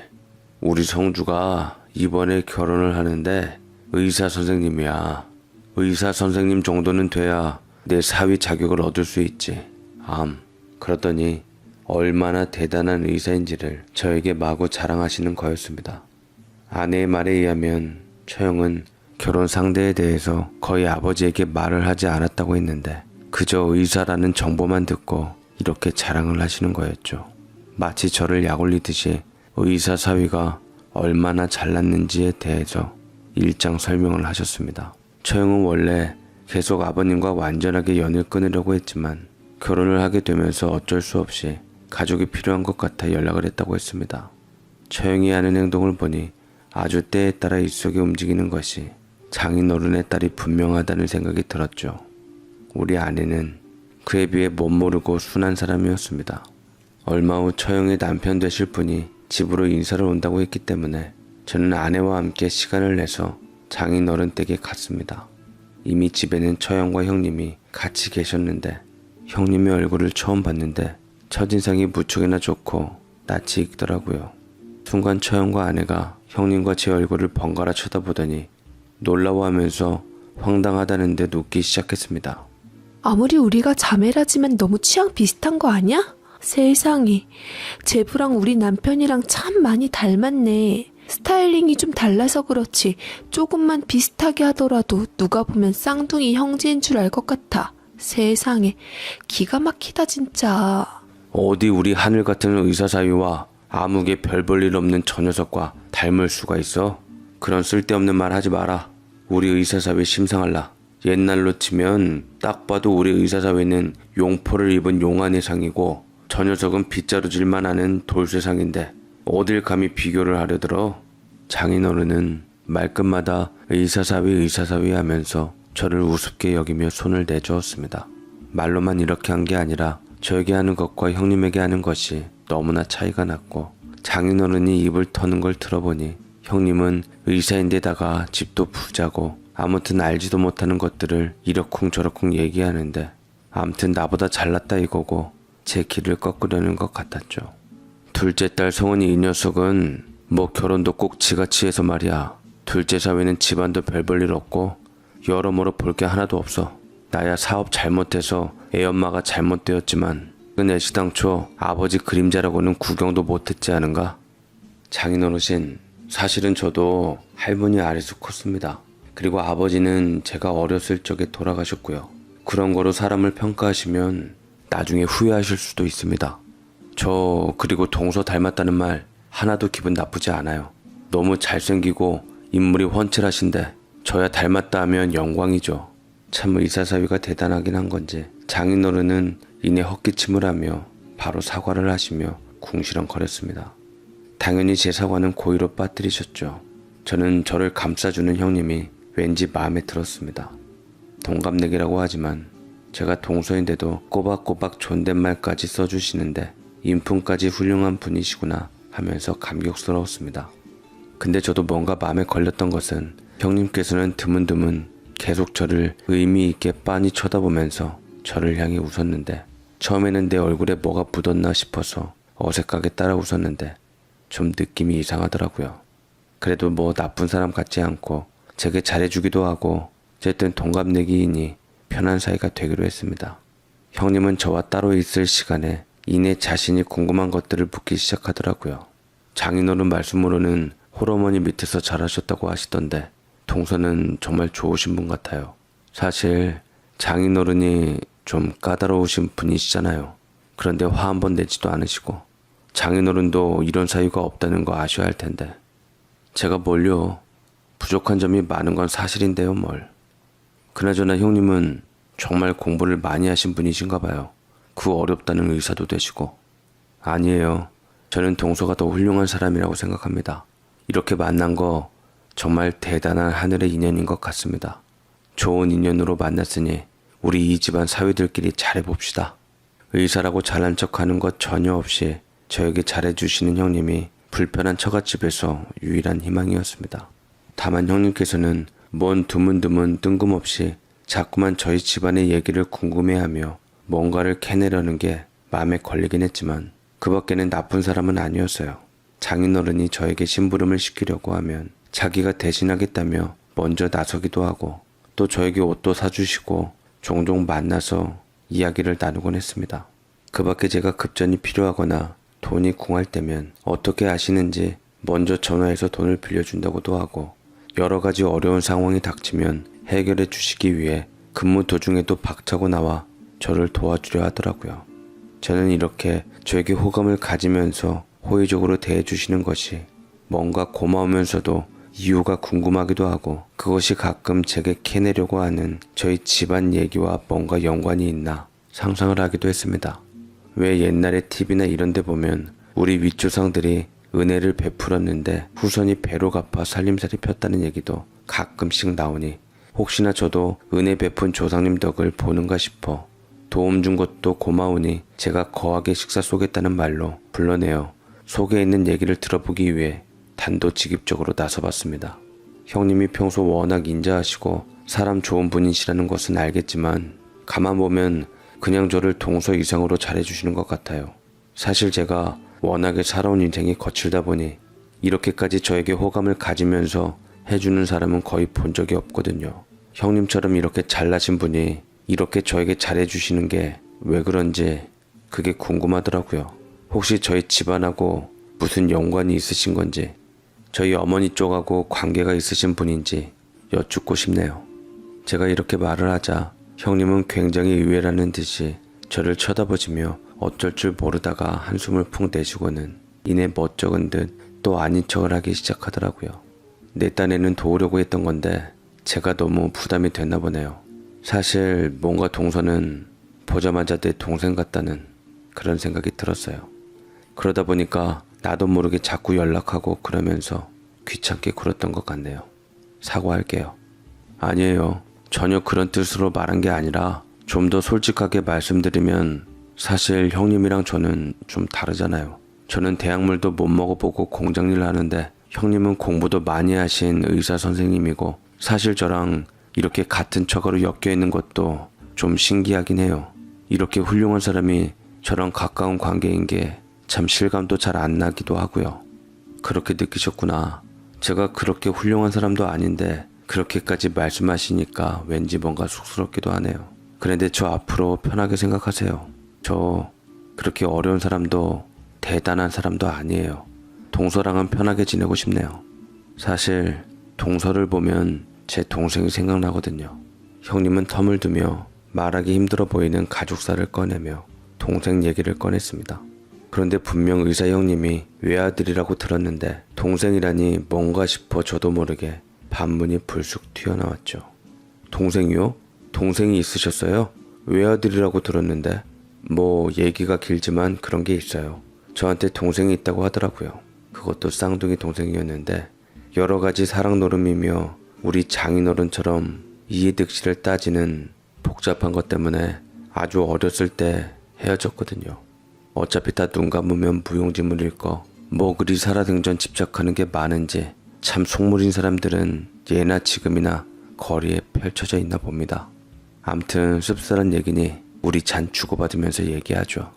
우리 성주가 이번에 결혼을 하는데 의사 선생님이야. 의사 선생님 정도는 돼야 내 사위 자격을 얻을 수 있지. 그러더니 얼마나 대단한 의사인지를 저에게 마구 자랑하시는 거였습니다. 아내의 말에 의하면 처형은 결혼 상대에 대해서 거의 아버지에게 말을 하지 않았다고 했는데 그저 의사라는 정보만 듣고 이렇게 자랑을 하시는 거였죠. 마치 저를 약올리듯이 의사 사위가 얼마나 잘났는지에 대해서 일장 설명을 하셨습니다. 처형은 원래 계속 아버님과 완전하게 연을 끊으려고 했지만 결혼을 하게 되면서 어쩔 수 없이 가족이 필요한 것 같아 연락을 했다고 했습니다. 처형이 하는 행동을 보니 아주 때에 따라 입속에 움직이는 것이 장인어른의 딸이 분명하다는 생각이 들었죠. 우리 아내는 그에 비해 멋모르고 순한 사람이었습니다. 얼마 후 처형의 남편 되실 분이 집으로 인사를 온다고 했기 때문에 저는 아내와 함께 시간을 내서 장인어른 댁에 갔습니다. 이미 집에는 처형과 형님이 같이 계셨는데 형님의 얼굴을 처음 봤는데 첫인상이 무척이나 좋고 낯이 익더라고요. 순간 처형과 아내가 형님과 제 얼굴을 번갈아 쳐다보더니 놀라워하면서 황당하다는데 웃기 시작했습니다. 아무리 우리가 자매라지만 너무 취향 비슷한 거 아니야? 세상에, 제부랑 우리 남편이랑 참 많이 닮았네. 스타일링이 좀 달라서 그렇지 조금만 비슷하게 하더라도 누가 보면 쌍둥이 형제인 줄 알 것 같아. 세상에, 기가 막히다 진짜. 어디 우리 하늘 같은 의사 사위와 아무개 별 볼 일 없는 저 녀석과 닮을 수가 있어? 그런 쓸데없는 말 하지 마라. 우리 의사 사위 심상할라. 옛날로 치면 딱 봐도 우리 의사 사위는 용포를 입은 용안의상이고 저 녀석은 빗자루질만 하는 돌쇠상인데 어딜 감히 비교를 하려 들어? 장인어른은 말끝마다 의사사위 하면서 저를 우습게 여기며 손을 내주었습니다. 말로만 이렇게 한 게 아니라 저에게 하는 것과 형님에게 하는 것이 너무나 차이가 났고 장인어른이 입을 터는 걸 들어보니 형님은 의사인데다가 집도 부자고 아무튼 알지도 못하는 것들을 이러쿵저러쿵 얘기하는데 암튼 나보다 잘났다 이거고 제 길을 꺾으려는 것 같았죠. 둘째 딸 성은이 이 녀석은 뭐 결혼도 꼭 지같이 해서 말이야. 둘째 사위는 집안도 별 볼 일 없고 여러모로 볼 게 하나도 없어. 나야 사업 잘못해서 애엄마가 잘못되었지만 그 애시당초 아버지 그림자라고는 구경도 못했지 않은가? 장인어르신, 사실은 저도 할머니 아래서 컸습니다. 그리고 아버지는 제가 어렸을 적에 돌아가셨고요. 그런 거로 사람을 평가하시면 나중에 후회하실 수도 있습니다. 저 그리고 동서 닮았다는 말 하나도 기분 나쁘지 않아요. 너무 잘생기고 인물이 훤칠하신데 저야 닮았다 하면 영광이죠. 참 의사사위가 대단하긴 한 건지 장인어른은 이내 헛기침을 하며 바로 사과를 하시며 궁시렁거렸습니다. 당연히 제 사과는 고의로 빠뜨리셨죠. 저는 저를 감싸주는 형님이 왠지 마음에 들었습니다. 동갑내기라고 하지만 제가 동서인데도 꼬박꼬박 존댓말까지 써주시는데 인품까지 훌륭한 분이시구나 하면서 감격스러웠습니다. 근데 저도 뭔가 마음에 걸렸던 것은 형님께서는 드문드문 계속 저를 의미 있게 빤히 쳐다보면서 저를 향해 웃었는데 처음에는 내 얼굴에 뭐가 묻었나 싶어서 어색하게 따라 웃었는데 좀 느낌이 이상하더라고요. 그래도 뭐 나쁜 사람 같지 않고 제게 잘해주기도 하고 어쨌든 동갑내기이니 편한 사이가 되기로 했습니다. 형님은 저와 따로 있을 시간에 이내 자신이 궁금한 것들을 묻기 시작하더라고요. 장인어른 말씀으로는 홀어머니 밑에서 자라셨다고 하시던데 동서는 정말 좋으신 분 같아요. 사실 장인어른이 좀 까다로우신 분이시잖아요. 그런데 화 한 번 내지도 않으시고 장인어른도 이런 사유가 없다는 거 아셔야 할 텐데 제가 뭘요. 부족한 점이 많은 건 사실인데요 뭘. 그나저나 형님은 정말 공부를 많이 하신 분이신가 봐요. 그 어렵다는 의사도 되시고. 아니에요. 저는 동서가 더 훌륭한 사람이라고 생각합니다. 이렇게 만난 거 정말 대단한 하늘의 인연인 것 같습니다. 좋은 인연으로 만났으니 우리 이 집안 사위들끼리 잘해봅시다. 의사라고 잘난 척하는 것 전혀 없이 저에게 잘해주시는 형님이 불편한 처갓집에서 유일한 희망이었습니다. 다만 형님께서는 뭔 드문드문 뜬금없이 자꾸만 저희 집안의 얘기를 궁금해하며 뭔가를 캐내려는 게 마음에 걸리긴 했지만 그 밖에는 나쁜 사람은 아니었어요. 장인어른이 저에게 심부름을 시키려고 하면 자기가 대신하겠다며 먼저 나서기도 하고 또 저에게 옷도 사주시고 종종 만나서 이야기를 나누곤 했습니다. 그 밖에 제가 급전이 필요하거나 돈이 궁할 때면 어떻게 아시는지 먼저 전화해서 돈을 빌려준다고도 하고 여러 가지 어려운 상황이 닥치면 해결해 주시기 위해 근무 도중에도 박차고 나와 저를 도와주려 하더라고요. 저는 이렇게 저에게 호감을 가지면서 호의적으로 대해주시는 것이 뭔가 고마우면서도 이유가 궁금하기도 하고 그것이 가끔 제게 캐내려고 하는 저희 집안 얘기와 뭔가 연관이 있나 상상을 하기도 했습니다. 왜 옛날에 TV나 이런 데 보면 우리 윗조상들이 은혜를 베풀었는데 후손이 배로 갚아 살림살이 폈다는 얘기도 가끔씩 나오니 혹시나 저도 은혜 베푼 조상님 덕을 보는가 싶어 도움 준 것도 고마우니 제가 거하게 식사 쏘겠다는 말로 불러내어 속에 있는 얘기를 들어보기 위해 단도직입적으로 나서봤습니다. 형님이 평소 워낙 인자하시고 사람 좋은 분이시라는 것은 알겠지만 가만 보면 그냥 저를 동서 이상으로 잘해주시는 것 같아요. 사실 제가 워낙에 살아온 인생이 거칠다 보니 이렇게까지 저에게 호감을 가지면서 해주는 사람은 거의 본 적이 없거든요. 형님처럼 이렇게 잘나신 분이 이렇게 저에게 잘해주시는 게 왜 그런지 그게 궁금하더라고요. 혹시 저희 집안하고 무슨 연관이 있으신 건지, 저희 어머니 쪽하고 관계가 있으신 분인지 여쭙고 싶네요. 제가 이렇게 말을 하자 형님은 굉장히 의외라는 듯이 저를 쳐다보시며 어쩔 줄 모르다가 한숨을 푹 내쉬고는 이내 멋쩍은 듯 또 아닌 척을 하기 시작하더라고요. 내 딴에는 도우려고 했던 건데 제가 너무 부담이 됐나 보네요. 사실 뭔가 동서는 보자마자 내 동생 같다는 그런 생각이 들었어요. 그러다 보니까 나도 모르게 자꾸 연락하고 그러면서 귀찮게 굴었던 것 같네요. 사과할게요. 아니에요. 전혀 그런 뜻으로 말한 게 아니라 좀 더 솔직하게 말씀드리면 사실 형님이랑 저는 좀 다르잖아요. 저는 대학물도 못 먹어보고 공장일을 하는데 형님은 공부도 많이 하신 의사 선생님이고 사실 저랑 이렇게 같은 처가로 엮여 있는 것도 좀 신기하긴 해요. 이렇게 훌륭한 사람이 저랑 가까운 관계인 게 참 실감도 잘 안 나기도 하고요. 그렇게 느끼셨구나. 제가 그렇게 훌륭한 사람도 아닌데 그렇게까지 말씀하시니까 왠지 뭔가 쑥스럽기도 하네요. 그런데 저 앞으로 편하게 생각하세요. 저 그렇게 어려운 사람도 대단한 사람도 아니에요. 동서랑은 편하게 지내고 싶네요. 사실 동서를 보면 제 동생이 생각나거든요. 형님은 텀을 두며 말하기 힘들어 보이는 가족사를 꺼내며 동생 얘기를 꺼냈습니다. 그런데 분명 의사 형님이 외아들이라고 들었는데 동생이라니 뭔가 싶어 저도 모르게 반문이 불쑥 튀어나왔죠. 동생이요? 동생이 있으셨어요? 외아들이라고 들었는데 뭐 얘기가 길지만 그런 게 있어요. 저한테 동생이 있다고 하더라고요. 그것도 쌍둥이 동생이었는데 여러 가지 사랑 노름이며 우리 장인어른처럼 이해득실을 따지는 복잡한 것 때문에 아주 어렸을 때 헤어졌거든요. 어차피 다 눈 감으면 무용지물일 거 뭐 그리 살아등전 집착하는 게 많은지 참 속물인 사람들은 예나 지금이나 거리에 펼쳐져 있나 봅니다. 암튼 씁쓸한 얘기니 우리 잔 주고받으면서 얘기하죠.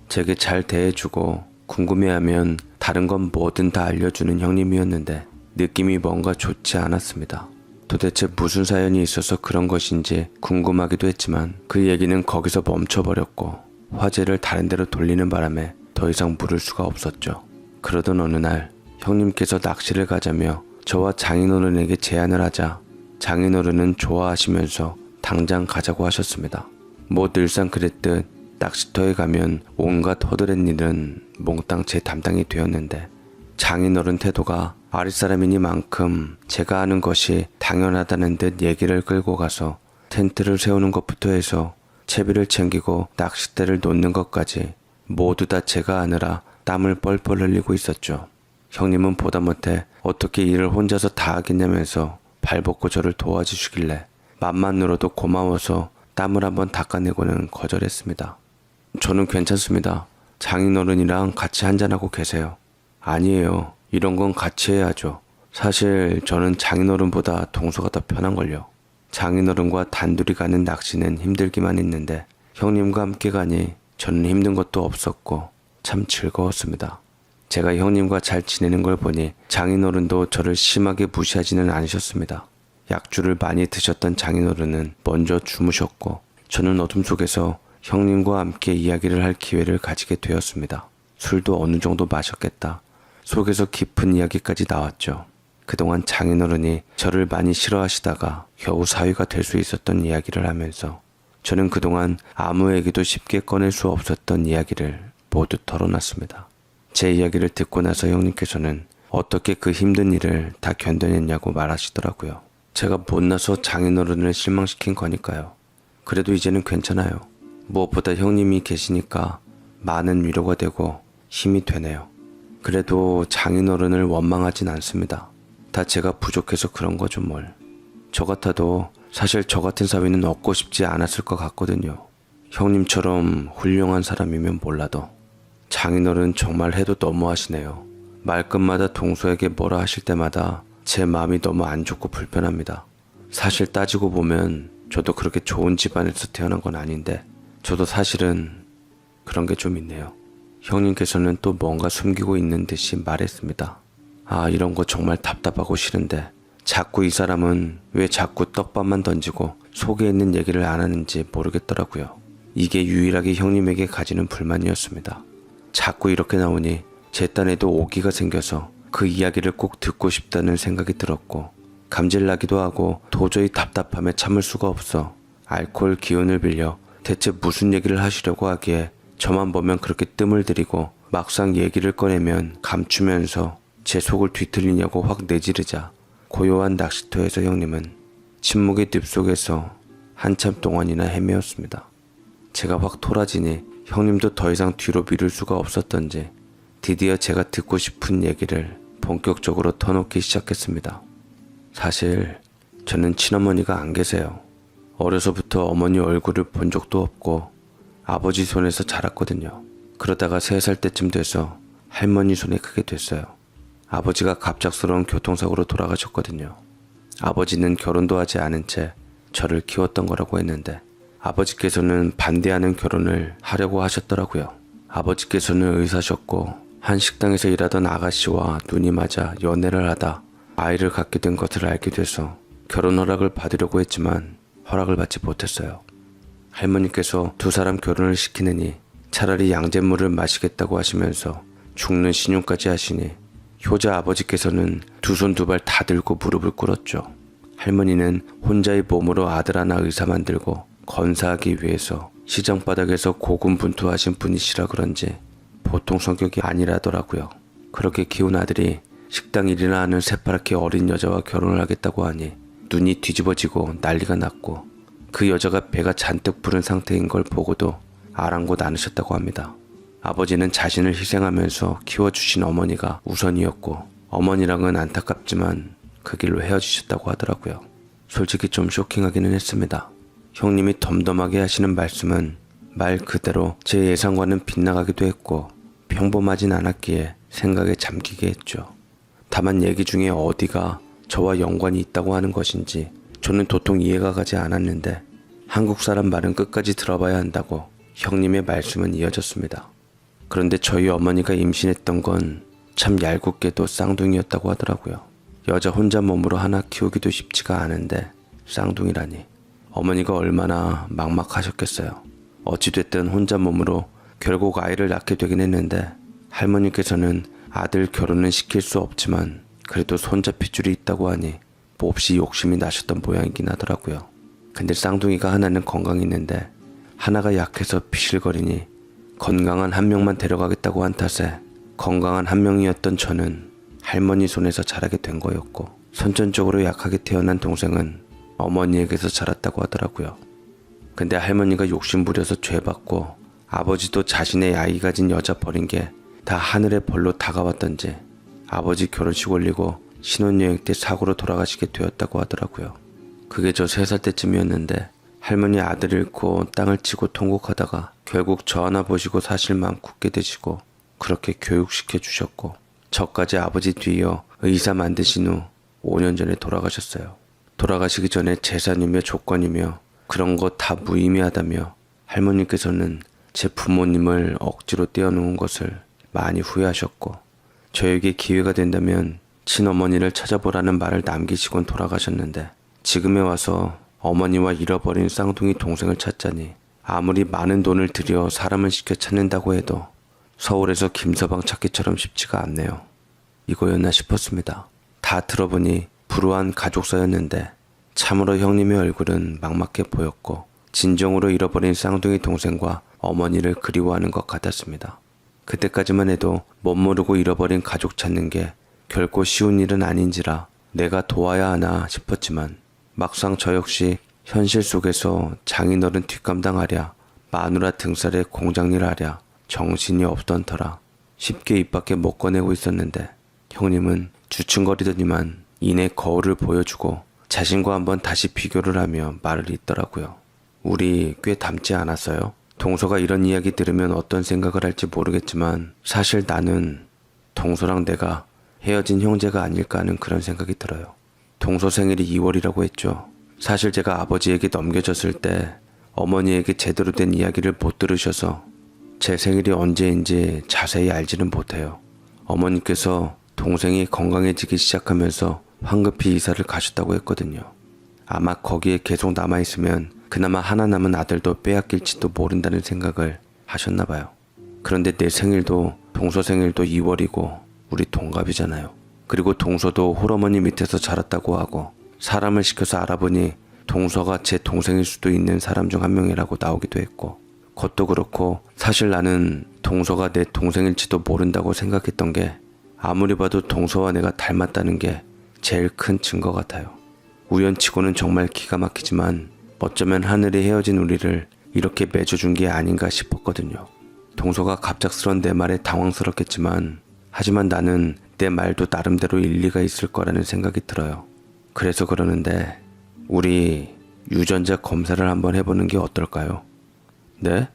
제게 잘 대해주고 궁금해하면 다른 건 뭐든 다 알려주는 형님이었는데 느낌이 뭔가 좋지 않았습니다. 도대체 무슨 사연이 있어서 그런 것인지 궁금하기도 했지만 그 얘기는 거기서 멈춰버렸고 화제를 다른 데로 돌리는 바람에 더 이상 물을 수가 없었죠. 그러던 어느 날 형님께서 낚시를 가자며 저와 장인어른에게 제안을 하자 장인어른은 좋아하시면서 당장 가자고 하셨습니다. 뭐 늘상 그랬듯 낚시터에 가면 온갖 허드렛 일은 몽땅 제 담당이 되었는데 장인어른 태도가 아랫사람이니만큼 제가 하는 것이 당연하다는 듯 얘기를 끌고 가서 텐트를 세우는 것부터 해서 채비를 챙기고 낚싯대를 놓는 것까지 모두 다 제가 하느라 땀을 뻘뻘 흘리고 있었죠. 형님은 보다 못해 어떻게 일을 혼자서 다 하겠냐면서 발벗고 저를 도와주시길래 맘만으로도 고마워서 땀을 한번 닦아내고는 거절했습니다. 저는 괜찮습니다. 장인어른이랑 같이 한잔하고 계세요. 아니에요. 이런 건 같이 해야죠. 사실 저는 장인어른보다 동서가 더 편한걸요. 장인어른과 단둘이 가는 낚시는 힘들기만 했는데 형님과 함께 가니 저는 힘든 것도 없었고 참 즐거웠습니다. 제가 형님과 잘 지내는 걸 보니 장인어른도 저를 심하게 무시하지는 않으셨습니다. 약주를 많이 드셨던 장인어른은 먼저 주무셨고 저는 어둠 속에서 형님과 함께 이야기를 할 기회를 가지게 되었습니다. 술도 어느 정도 마셨겠다. 속에서 깊은 이야기까지 나왔죠. 그동안 장인어른이 저를 많이 싫어하시다가 겨우 사위가 될 수 있었던 이야기를 하면서 저는 그동안 아무에게도 쉽게 꺼낼 수 없었던 이야기를 모두 털어놨습니다. 제 이야기를 듣고 나서 형님께서는 어떻게 그 힘든 일을 다 견뎌냈냐고 말하시더라고요. 제가 못나서 장인어른을 실망시킨 거니까요. 그래도 이제는 괜찮아요. 무엇보다 형님이 계시니까 많은 위로가 되고 힘이 되네요. 그래도 장인어른을 원망하진 않습니다. 다 제가 부족해서 그런 거죠 뭘. 저 같아도 사실 저 같은 사위는 얻고 싶지 않았을 것 같거든요. 형님처럼 훌륭한 사람이면 몰라도. 장인어른 정말 해도 너무하시네요. 말끝마다 동서에게 뭐라 하실 때마다 제 마음이 너무 안 좋고 불편합니다. 사실 따지고 보면 저도 그렇게 좋은 집안에서 태어난 건 아닌데 저도 사실은 그런 게 좀 있네요. 형님께서는 또 뭔가 숨기고 있는 듯이 말했습니다. 아, 이런 거 정말 답답하고 싫은데 자꾸 이 사람은 왜 자꾸 떡밥만 던지고 속에 있는 얘기를 안 하는지 모르겠더라고요. 이게 유일하게 형님에게 가지는 불만이었습니다. 자꾸 이렇게 나오니 제 딴에도 오기가 생겨서 그 이야기를 꼭 듣고 싶다는 생각이 들었고 감질나기도 하고 도저히 답답함에 참을 수가 없어 알코올 기운을 빌려 대체 무슨 얘기를 하시려고 하기에 저만 보면 그렇게 뜸을 들이고 막상 얘기를 꺼내면 감추면서 제 속을 뒤틀리냐고 확 내지르자 고요한 낚시터에서 형님은 침묵의 늪속에서 한참 동안이나 헤매었습니다. 제가 확 토라지니 형님도 더 이상 뒤로 미룰 수가 없었던지 드디어 제가 듣고 싶은 얘기를 본격적으로 터놓기 시작했습니다. 사실 저는 친어머니가 안 계세요. 어려서부터 어머니 얼굴을 본 적도 없고 아버지 손에서 자랐거든요. 그러다가 3살 때쯤 돼서 할머니 손에 크게 됐어요. 아버지가 갑작스러운 교통사고로 돌아가셨거든요. 아버지는 결혼도 하지 않은 채 저를 키웠던 거라고 했는데 아버지께서는 반대하는 결혼을 하려고 하셨더라고요. 아버지께서는 의사셨고 한 식당에서 일하던 아가씨와 눈이 맞아 연애를 하다 아이를 갖게 된 것을 알게 돼서 결혼 허락을 받으려고 했지만 허락을 받지 못했어요. 할머니께서 2사람 결혼을 시키느니 차라리 양잿물을 마시겠다고 하시면서 죽는 신용까지 하시니 효자 아버지께서는 2손 2발 다 들고 무릎을 꿇었죠. 할머니는 혼자의 몸으로 아들 하나 의사 만들고 건사하기 위해서 시장바닥에서 고군분투하신 분이시라 그런지 보통 성격이 아니라더라고요. 그렇게 키운 아들이 식당 일이나 하는 새파랗게 어린 여자와 결혼을 하겠다고 하니 눈이 뒤집어지고 난리가 났고 그 여자가 배가 잔뜩 부른 상태인 걸 보고도 아랑곳 않으셨다고 합니다. 아버지는 자신을 희생하면서 키워주신 어머니가 우선이었고 어머니랑은 안타깝지만 그 길로 헤어지셨다고 하더라고요. 솔직히 좀 쇼킹하기는 했습니다. 형님이 덤덤하게 하시는 말씀은 말 그대로 제 예상과는 빗나가기도 했고 평범하진 않았기에 생각에 잠기게 했죠. 다만 얘기 중에 어디가 저와 연관이 있다고 하는 것인지 저는 도통 이해가 가지 않았는데 한국 사람 말은 끝까지 들어봐야 한다고 형님의 말씀은 이어졌습니다. 그런데 저희 어머니가 임신했던 건 참 얄궂게도 쌍둥이였다고 하더라고요. 여자 혼자 몸으로 하나 키우기도 쉽지가 않은데 쌍둥이라니. 어머니가 얼마나 막막하셨겠어요. 어찌됐든 혼자 몸으로 결국 아이를 낳게 되긴 했는데 할머니께서는 아들 결혼은 시킬 수 없지만 그래도 손잡힐 줄이 있다고 하니 몹시 욕심이 나셨던 모양이긴 하더라고요. 근데 쌍둥이가 하나는 건강이 있는데 하나가 약해서 피실거리니 건강한 한 명만 데려가겠다고 한 탓에 건강한 한 명이었던 저는 할머니 손에서 자라게 된 거였고 선천적으로 약하게 태어난 동생은 어머니에게서 자랐다고 하더라고요. 근데 할머니가 욕심부려서 죄받고 아버지도 자신의 아이 가진 여자 버린 게 다 하늘의 벌로 다가왔던지 아버지 결혼식 올리고 신혼여행 때 사고로 돌아가시게 되었다고 하더라고요. 그게 저 3살 때쯤이었는데 할머니 아들 잃고 땅을 치고 통곡하다가 결국 저 하나 보시고 사실만 굳게 되시고 그렇게 교육시켜 주셨고 저까지 아버지 뒤이어 의사 만드신 후 5년 전에 돌아가셨어요. 돌아가시기 전에 재산이며 조건이며 그런 거 다 무의미하다며 할머니께서는 제 부모님을 억지로 떼어놓은 것을 많이 후회하셨고 저에게 기회가 된다면 친어머니를 찾아보라는 말을 남기시곤 돌아가셨는데 지금에 와서 어머니와 잃어버린 쌍둥이 동생을 찾자니 아무리 많은 돈을 들여 사람을 시켜 찾는다고 해도 서울에서 김서방 찾기처럼 쉽지가 않네요. 이거였나 싶었습니다. 다 들어보니 불우한 가족사였는데 참으로 형님의 얼굴은 막막해 보였고 진정으로 잃어버린 쌍둥이 동생과 어머니를 그리워하는 것 같았습니다. 그때까지만 해도 못 모르고 잃어버린 가족 찾는 게 결코 쉬운 일은 아닌지라 내가 도와야 하나 싶었지만 막상 저 역시 현실 속에서 장인어른 뒷감당하랴 마누라 등살에 공장일 하랴 정신이 없던 터라 쉽게 입 밖에 못 꺼내고 있었는데 형님은 주춤거리더니만 이내 거울을 보여주고 자신과 한번 다시 비교를 하며 말을 잇더라고요. 우리 꽤 닮지 않았어요? 동서가 이런 이야기 들으면 어떤 생각을 할지 모르겠지만 사실 나는 동서랑 내가 헤어진 형제가 아닐까 하는 그런 생각이 들어요. 동서 생일이 2월이라고 했죠. 사실 제가 아버지에게 넘겨졌을 때 어머니에게 제대로 된 이야기를 못 들으셔서 제 생일이 언제인지 자세히 알지는 못해요. 어머니께서 동생이 건강해지기 시작하면서 황급히 이사를 가셨다고 했거든요. 아마 거기에 계속 남아있으면 그나마 하나 남은 아들도 빼앗길지도 모른다는 생각을 하셨나 봐요. 그런데 내 생일도 동서 생일도 2월이고 우리 동갑이잖아요. 그리고 동서도 홀어머니 밑에서 자랐다고 하고 사람을 시켜서 알아보니 동서가 제 동생일 수도 있는 사람 중 한 명이라고 나오기도 했고 그것도 그렇고 사실 나는 동서가 내 동생일지도 모른다고 생각했던 게 아무리 봐도 동서와 내가 닮았다는 게 제일 큰 증거 같아요. 우연치고는 정말 기가 막히지만 어쩌면 하늘이 헤어진 우리를 이렇게 맺어준 게 아닌가 싶었거든요. 동서가 갑작스런 내 말에 당황스럽겠지만 하지만 나는 내 말도 나름대로 일리가 있을 거라는 생각이 들어요. 그래서 그러는데 우리 유전자 검사를 한번 해보는 게 어떨까요? 네?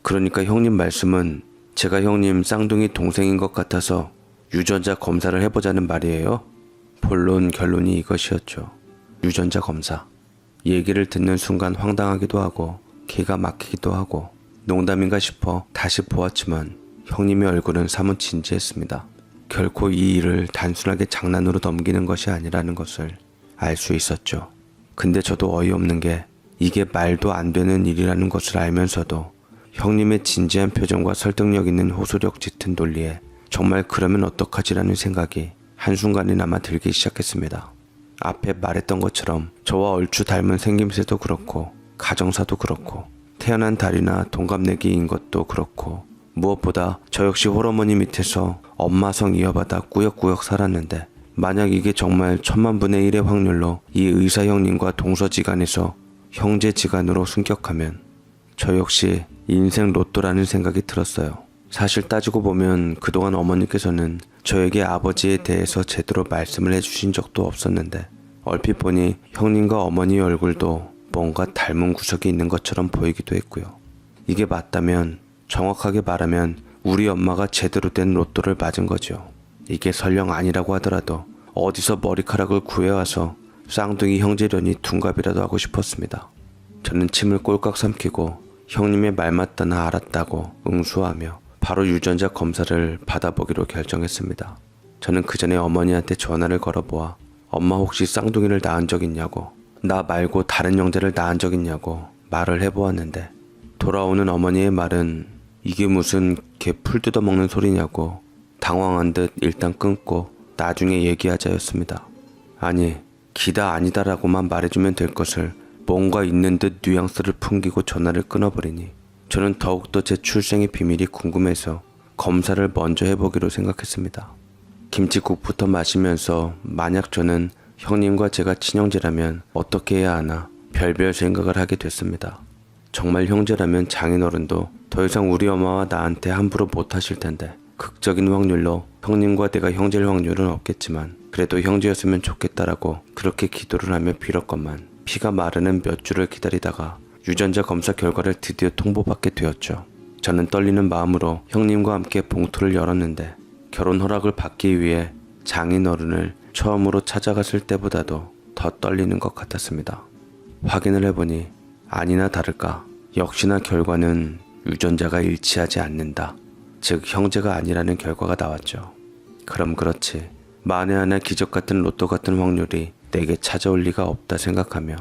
그러니까 형님 말씀은 제가 형님 쌍둥이 동생인 것 같아서 유전자 검사를 해보자는 말이에요? 본론 결론이 이것이었죠. 유전자 검사. 얘기를 듣는 순간 황당하기도 하고 기가 막히기도 하고 농담인가 싶어 다시 보았지만 형님의 얼굴은 사뭇 진지했습니다. 결코 이 일을 단순하게 장난으로 넘기는 것이 아니라는 것을 알 수 있었죠. 근데 저도 어이없는 게 이게 말도 안 되는 일이라는 것을 알면서도 형님의 진지한 표정과 설득력 있는 호소력 짙은 논리에 정말 그러면 어떡하지라는 생각이 한순간이나마 들기 시작했습니다. 앞에 말했던 것처럼 저와 얼추 닮은 생김새도 그렇고 가정사도 그렇고 태어난 달이나 동갑내기인 것도 그렇고 무엇보다 저 역시 홀어머니 밑에서 엄마 성 이어받아 꾸역꾸역 살았는데 만약 이게 정말 1000만분의 1의 확률로 이 의사 형님과 동서지간에서 형제지간으로 승격하면 저 역시 인생 로또라는 생각이 들었어요. 사실 따지고 보면 그동안 어머니께서는 저에게 아버지에 대해서 제대로 말씀을 해주신 적도 없었는데 얼핏 보니 형님과 어머니 얼굴도 뭔가 닮은 구석이 있는 것처럼 보이기도 했고요. 이게 맞다면 정확하게 말하면 우리 엄마가 제대로 된 로또를 맞은 거죠. 이게 설령 아니라고 하더라도 어디서 머리카락을 구해와서 쌍둥이 형제련이 둔갑이라도 하고 싶었습니다. 저는 침을 꼴깍 삼키고 형님의 말 맞다나 알았다고 응수하며 바로 유전자 검사를 받아보기로 결정했습니다. 저는 그 전에 어머니한테 전화를 걸어보아 엄마 혹시 쌍둥이를 낳은 적 있냐고 나 말고 다른 형제를 낳은 적 있냐고 말을 해보았는데 돌아오는 어머니의 말은 이게 무슨 개 풀 뜯어먹는 소리냐고 당황한 듯 일단 끊고 나중에 얘기하자였습니다. 아니 기다 아니다라고만 말해주면 될 것을 뭔가 있는 듯 뉘앙스를 풍기고 전화를 끊어버리니 저는 더욱더 제 출생의 비밀이 궁금해서 검사를 먼저 해보기로 생각했습니다. 김치국부터 마시면서 만약 저는 형님과 제가 친형제라면 어떻게 해야 하나 별별 생각을 하게 됐습니다. 정말 형제라면 장인어른도 더 이상 우리 엄마와 나한테 함부로 못하실 텐데 극적인 확률로 형님과 내가 형제일 확률은 없겠지만 그래도 형제였으면 좋겠다라고 그렇게 기도를 하며 빌었건만 피가 마르는 몇 주를 기다리다가 유전자 검사 결과를 드디어 통보받게 되었죠. 저는 떨리는 마음으로 형님과 함께 봉투를 열었는데 결혼 허락을 받기 위해 장인어른을 처음으로 찾아갔을 때보다도 더 떨리는 것 같았습니다. 확인을 해보니 아니나 다를까 역시나 결과는 유전자가 일치하지 않는다. 즉 형제가 아니라는 결과가 나왔죠. 그럼 그렇지. 만에 하나 기적 같은 로또 같은 확률이 내게 찾아올 리가 없다 생각하며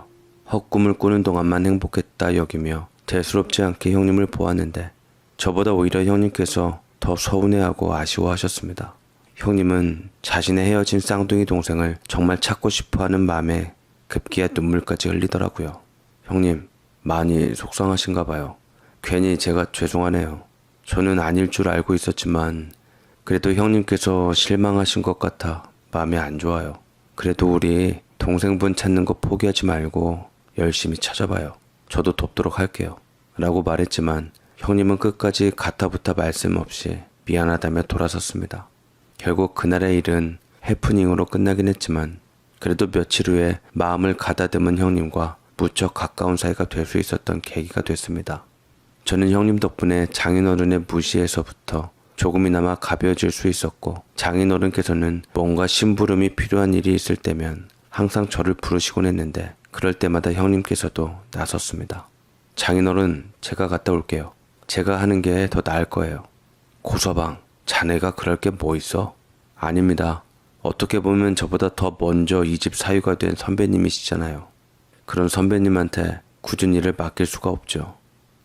헛꿈을 꾸는 동안만 행복했다 여기며 대수롭지 않게 형님을 보았는데 저보다 오히려 형님께서 더 서운해하고 아쉬워하셨습니다. 형님은 자신의 헤어진 쌍둥이 동생을 정말 찾고 싶어하는 마음에 급기야 눈물까지 흘리더라고요. 형님 많이 속상하신가 봐요. 괜히 제가 죄송하네요. 저는 아닐 줄 알고 있었지만 그래도 형님께서 실망하신 것 같아 마음이 안 좋아요. 그래도 우리 동생분 찾는 거 포기하지 말고 열심히 찾아봐요. 저도 돕도록 할게요. 라고 말했지만 형님은 끝까지 가타부타 말씀 없이 미안하다며 돌아섰습니다. 결국 그날의 일은 해프닝으로 끝나긴 했지만 그래도 며칠 후에 마음을 가다듬은 형님과 무척 가까운 사이가 될 수 있었던 계기가 됐습니다. 저는 형님 덕분에 장인어른의 무시에서부터 조금이나마 가벼워질 수 있었고, 장인어른께서는 뭔가 심부름이 필요한 일이 있을 때면 항상 저를 부르시곤 했는데 그럴 때마다 형님께서도 나섰습니다. 장인어른, 제가 갔다 올게요. 제가 하는 게 더 나을 거예요. 고서방, 자네가 그럴 게 뭐 있어? 아닙니다. 어떻게 보면 저보다 더 먼저 이 집 사유가 된 선배님이시잖아요. 그런 선배님한테 굳은 일을 맡길 수가 없죠.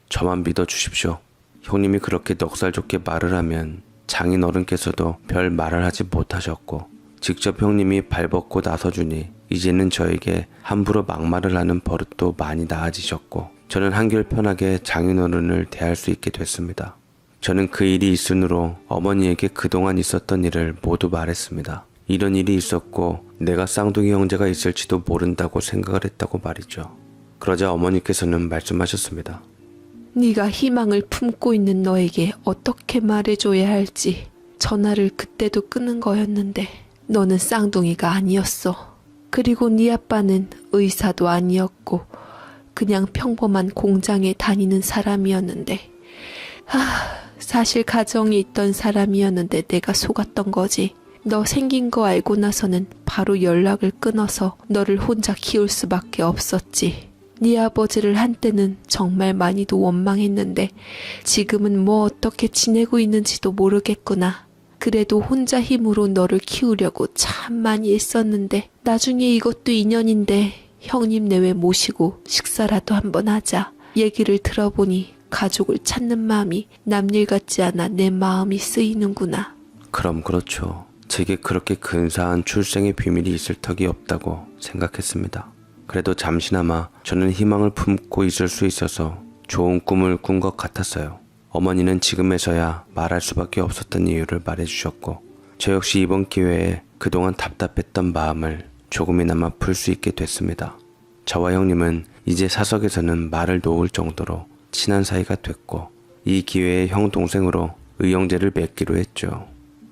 저만 믿어주십시오. 형님이 그렇게 넉살 좋게 말을 하면 장인어른께서도 별 말을 하지 못하셨고, 직접 형님이 발벗고 나서주니 이제는 저에게 함부로 막말을 하는 버릇도 많이 나아지셨고, 저는 한결 편하게 장인어른을 대할 수 있게 됐습니다. 저는 그 일이 있으므로 어머니에게 그동안 있었던 일을 모두 말했습니다. 이런 일이 있었고 내가 쌍둥이 형제가 있을지도 모른다고 생각을 했다고 말이죠. 그러자 어머니께서는 말씀하셨습니다. 네가 희망을 품고 있는 너에게 어떻게 말해줘야 할지 전화를 그때도 끄는 거였는데 너는 쌍둥이가 아니었어. 그리고 네 아빠는 의사도 아니었고 그냥 평범한 공장에 다니는 사람이었는데 사실 가정이 있던 사람이었는데 내가 속았던 거지. 너 생긴 거 알고 나서는 바로 연락을 끊어서 너를 혼자 키울 수밖에 없었지. 네 아버지를 한때는 정말 많이도 원망했는데 지금은 뭐 어떻게 지내고 있는지도 모르겠구나. 그래도 혼자 힘으로 너를 키우려고 참 많이 애썼는데 나중에 이것도 인연인데 형님 내외 모시고 식사라도 한번 하자. 얘기를 들어보니 가족을 찾는 마음이 남일 같지 않아 내 마음이 쓰이는구나. 그럼 그렇죠. 제게 그렇게 근사한 출생의 비밀이 있을 턱이 없다고 생각했습니다. 그래도 잠시나마 저는 희망을 품고 있을 수 있어서 좋은 꿈을 꾼 것 같았어요. 어머니는 지금에서야 말할 수밖에 없었던 이유를 말해주셨고, 저 역시 이번 기회에 그동안 답답했던 마음을 조금이나마 풀 수 있게 됐습니다. 저와 형님은 이제 사석에서는 말을 놓을 정도로 친한 사이가 됐고, 이 기회에 형 동생으로 의형제를 맺기로 했죠.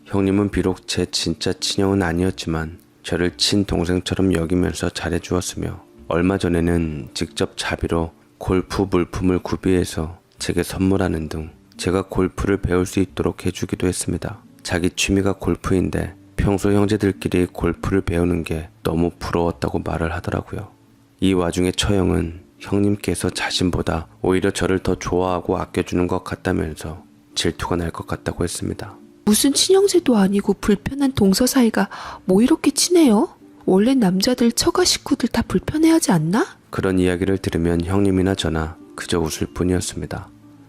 형님은 비록 제 진짜 친형은 아니었지만 저를 친동생처럼 여기면서 잘해주었으며, 얼마 전에는 직접 자비로 골프 물품을 구비해서 제게 선물하는 등 제가 골프를 배울 수 있도록 해주기도 했습니다. 자기 취미가 골프인데 평소 형제들끼리 골프를 배우는 게 너무 부러웠다고 말을 하더라고요. 이 와중에 처형은 형님께서 자신보다 오히려 저를 더 좋아하고 아껴주는 것 같다면서 질투가 날 것 같다고 했습니다. 무슨 친형제도 아니고 불편한 동서 사이가 뭐 이렇게 친해요? 원래 남자들 처가 식구들 다 불편해하지 않나? 그런 이야기를 들으면 형님이나 저나 그저 웃을 뿐이었습니다.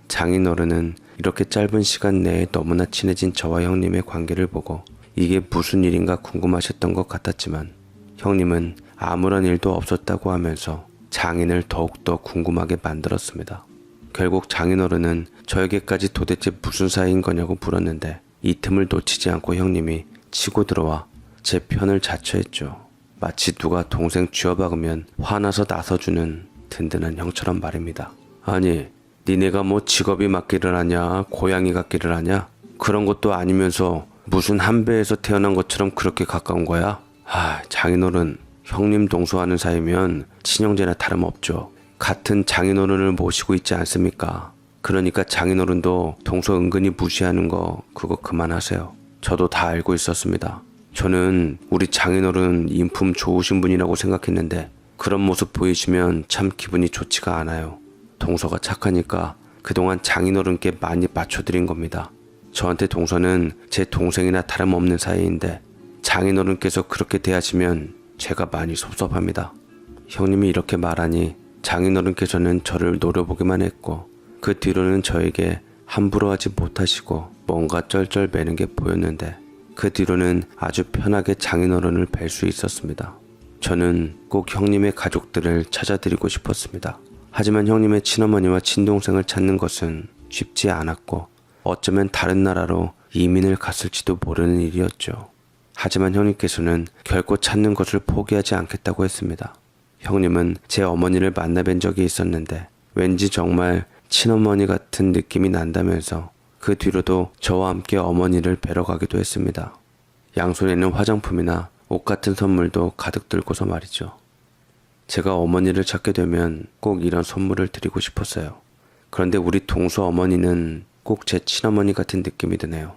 장인어른은 이렇게 짧은 시간 내에 너무나 친해진 저와 형님의 관계를 보고 이게 무슨 일인가 궁금하셨던 것 같았지만, 형님은 아무런 일도 없었다고 하면서 장인을 더욱더 궁금하게 만들었습니다. 결국 장인어른은 저에게까지 도대체 무슨 사이인 거냐고 물었는데, 이 틈을 놓치지 않고 형님이 치고 들어와 제 편을 자처했죠. 마치 누가 동생 쥐어박으면 화나서 나서주는 든든한 형처럼 말입니다. 아니, 니네가 뭐 직업이 맞기를 하냐, 고양이 같기를 하냐? 그런 것도 아니면서 무슨 한 배에서 태어난 것처럼 그렇게 가까운 거야? 장인어른, 형님 동서하는 사이면 친형제나 다름없죠. 같은 장인어른을 모시고 있지 않습니까? 그러니까 장인어른도 동서 은근히 무시하는 거 그거 그만하세요. 저도 다 알고 있었습니다. 저는 우리 장인어른 인품 좋으신 분이라고 생각했는데 그런 모습 보이시면 참 기분이 좋지가 않아요. 동서가 착하니까 그동안 장인어른께 많이 맞춰드린 겁니다. 저한테 동서는 제 동생이나 다름없는 사이인데 장인어른께서 그렇게 대하시면 제가 많이 섭섭합니다. 형님이 이렇게 말하니 장인어른께서는 저를 노려보기만 했고, 그 뒤로는 저에게 함부로 하지 못하시고 뭔가 쩔쩔매는 게 보였는데, 그 뒤로는 아주 편하게 장인어른을 뵐 수 있었습니다. 저는 꼭 형님의 가족들을 찾아드리고 싶었습니다. 하지만 형님의 친어머니와 친동생을 찾는 것은 쉽지 않았고, 어쩌면 다른 나라로 이민을 갔을지도 모르는 일이었죠. 하지만 형님께서는 결코 찾는 것을 포기하지 않겠다고 했습니다. 형님은 제 어머니를 만나뵌 적이 있었는데 왠지 정말 친어머니 같은 느낌이 난다면서 그 뒤로도 저와 함께 어머니를 뵈러 가기도 했습니다. 양손에는 화장품이나 옷 같은 선물도 가득 들고서 말이죠. 제가 어머니를 찾게 되면 꼭 이런 선물을 드리고 싶었어요. 그런데 우리 동수 어머니는 꼭 제 친어머니 같은 느낌이 드네요.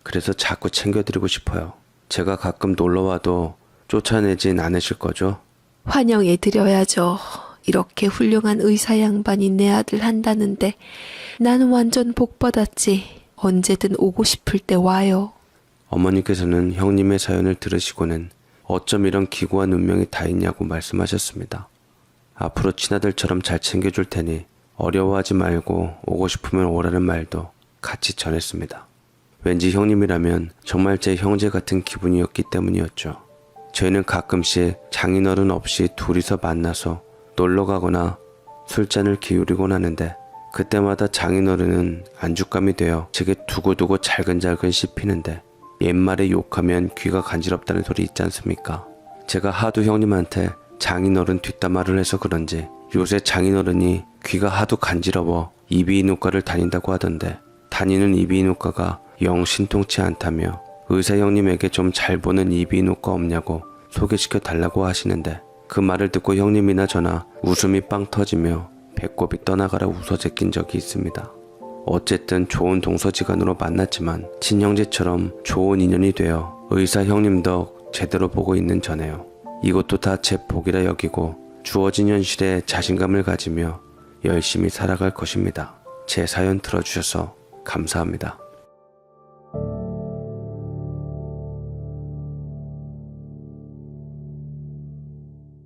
그래서 자꾸 챙겨드리고 싶어요. 제가 가끔 놀러와도 쫓아내진 않으실 거죠? 환영해드려야죠. 이렇게 훌륭한 의사 양반이 내 아들 한다는데 나는 완전 복받았지. 언제든 오고 싶을 때 와요. 어머니께서는 형님의 사연을 들으시고는 어쩜 이런 기구한 운명이 다 있냐고 말씀하셨습니다. 앞으로 친아들처럼 잘 챙겨줄 테니 어려워하지 말고 오고 싶으면 오라는 말도 같이 전했습니다. 왠지 형님이라면 정말 제 형제 같은 기분이었기 때문이었죠. 저희는 가끔씩 장인어른 없이 둘이서 만나서 놀러 가거나 술잔을 기울이곤 하는데 그때마다 장인어른은 안주감이 되어 제게 두고두고 잘근잘근 씹히는데 옛말에 욕하면 귀가 간지럽다는 소리 있지 않습니까? 제가 하도 형님한테 장인어른 뒷담화를 해서 그런지 요새 장인어른이 귀가 하도 간지러워 이비인후과를 다닌다고 하던데 다니는 이비인후과가 영 신통치 않다며 의사 형님에게 좀 잘 보는 이비인후과 없냐고 소개시켜 달라고 하시는데 그 말을 듣고 형님이나 저나 웃음이 빵 터지며 배꼽이 떠나가라 웃어 제낀 적이 있습니다. 어쨌든 좋은 동서지간으로 만났지만 친형제처럼 좋은 인연이 되어 의사 형님 덕 제대로 보고 있는 저네요. 이것도 다 제 복이라 여기고 주어진 현실에 자신감을 가지며 열심히 살아갈 것입니다. 제 사연 들어주셔서 감사합니다.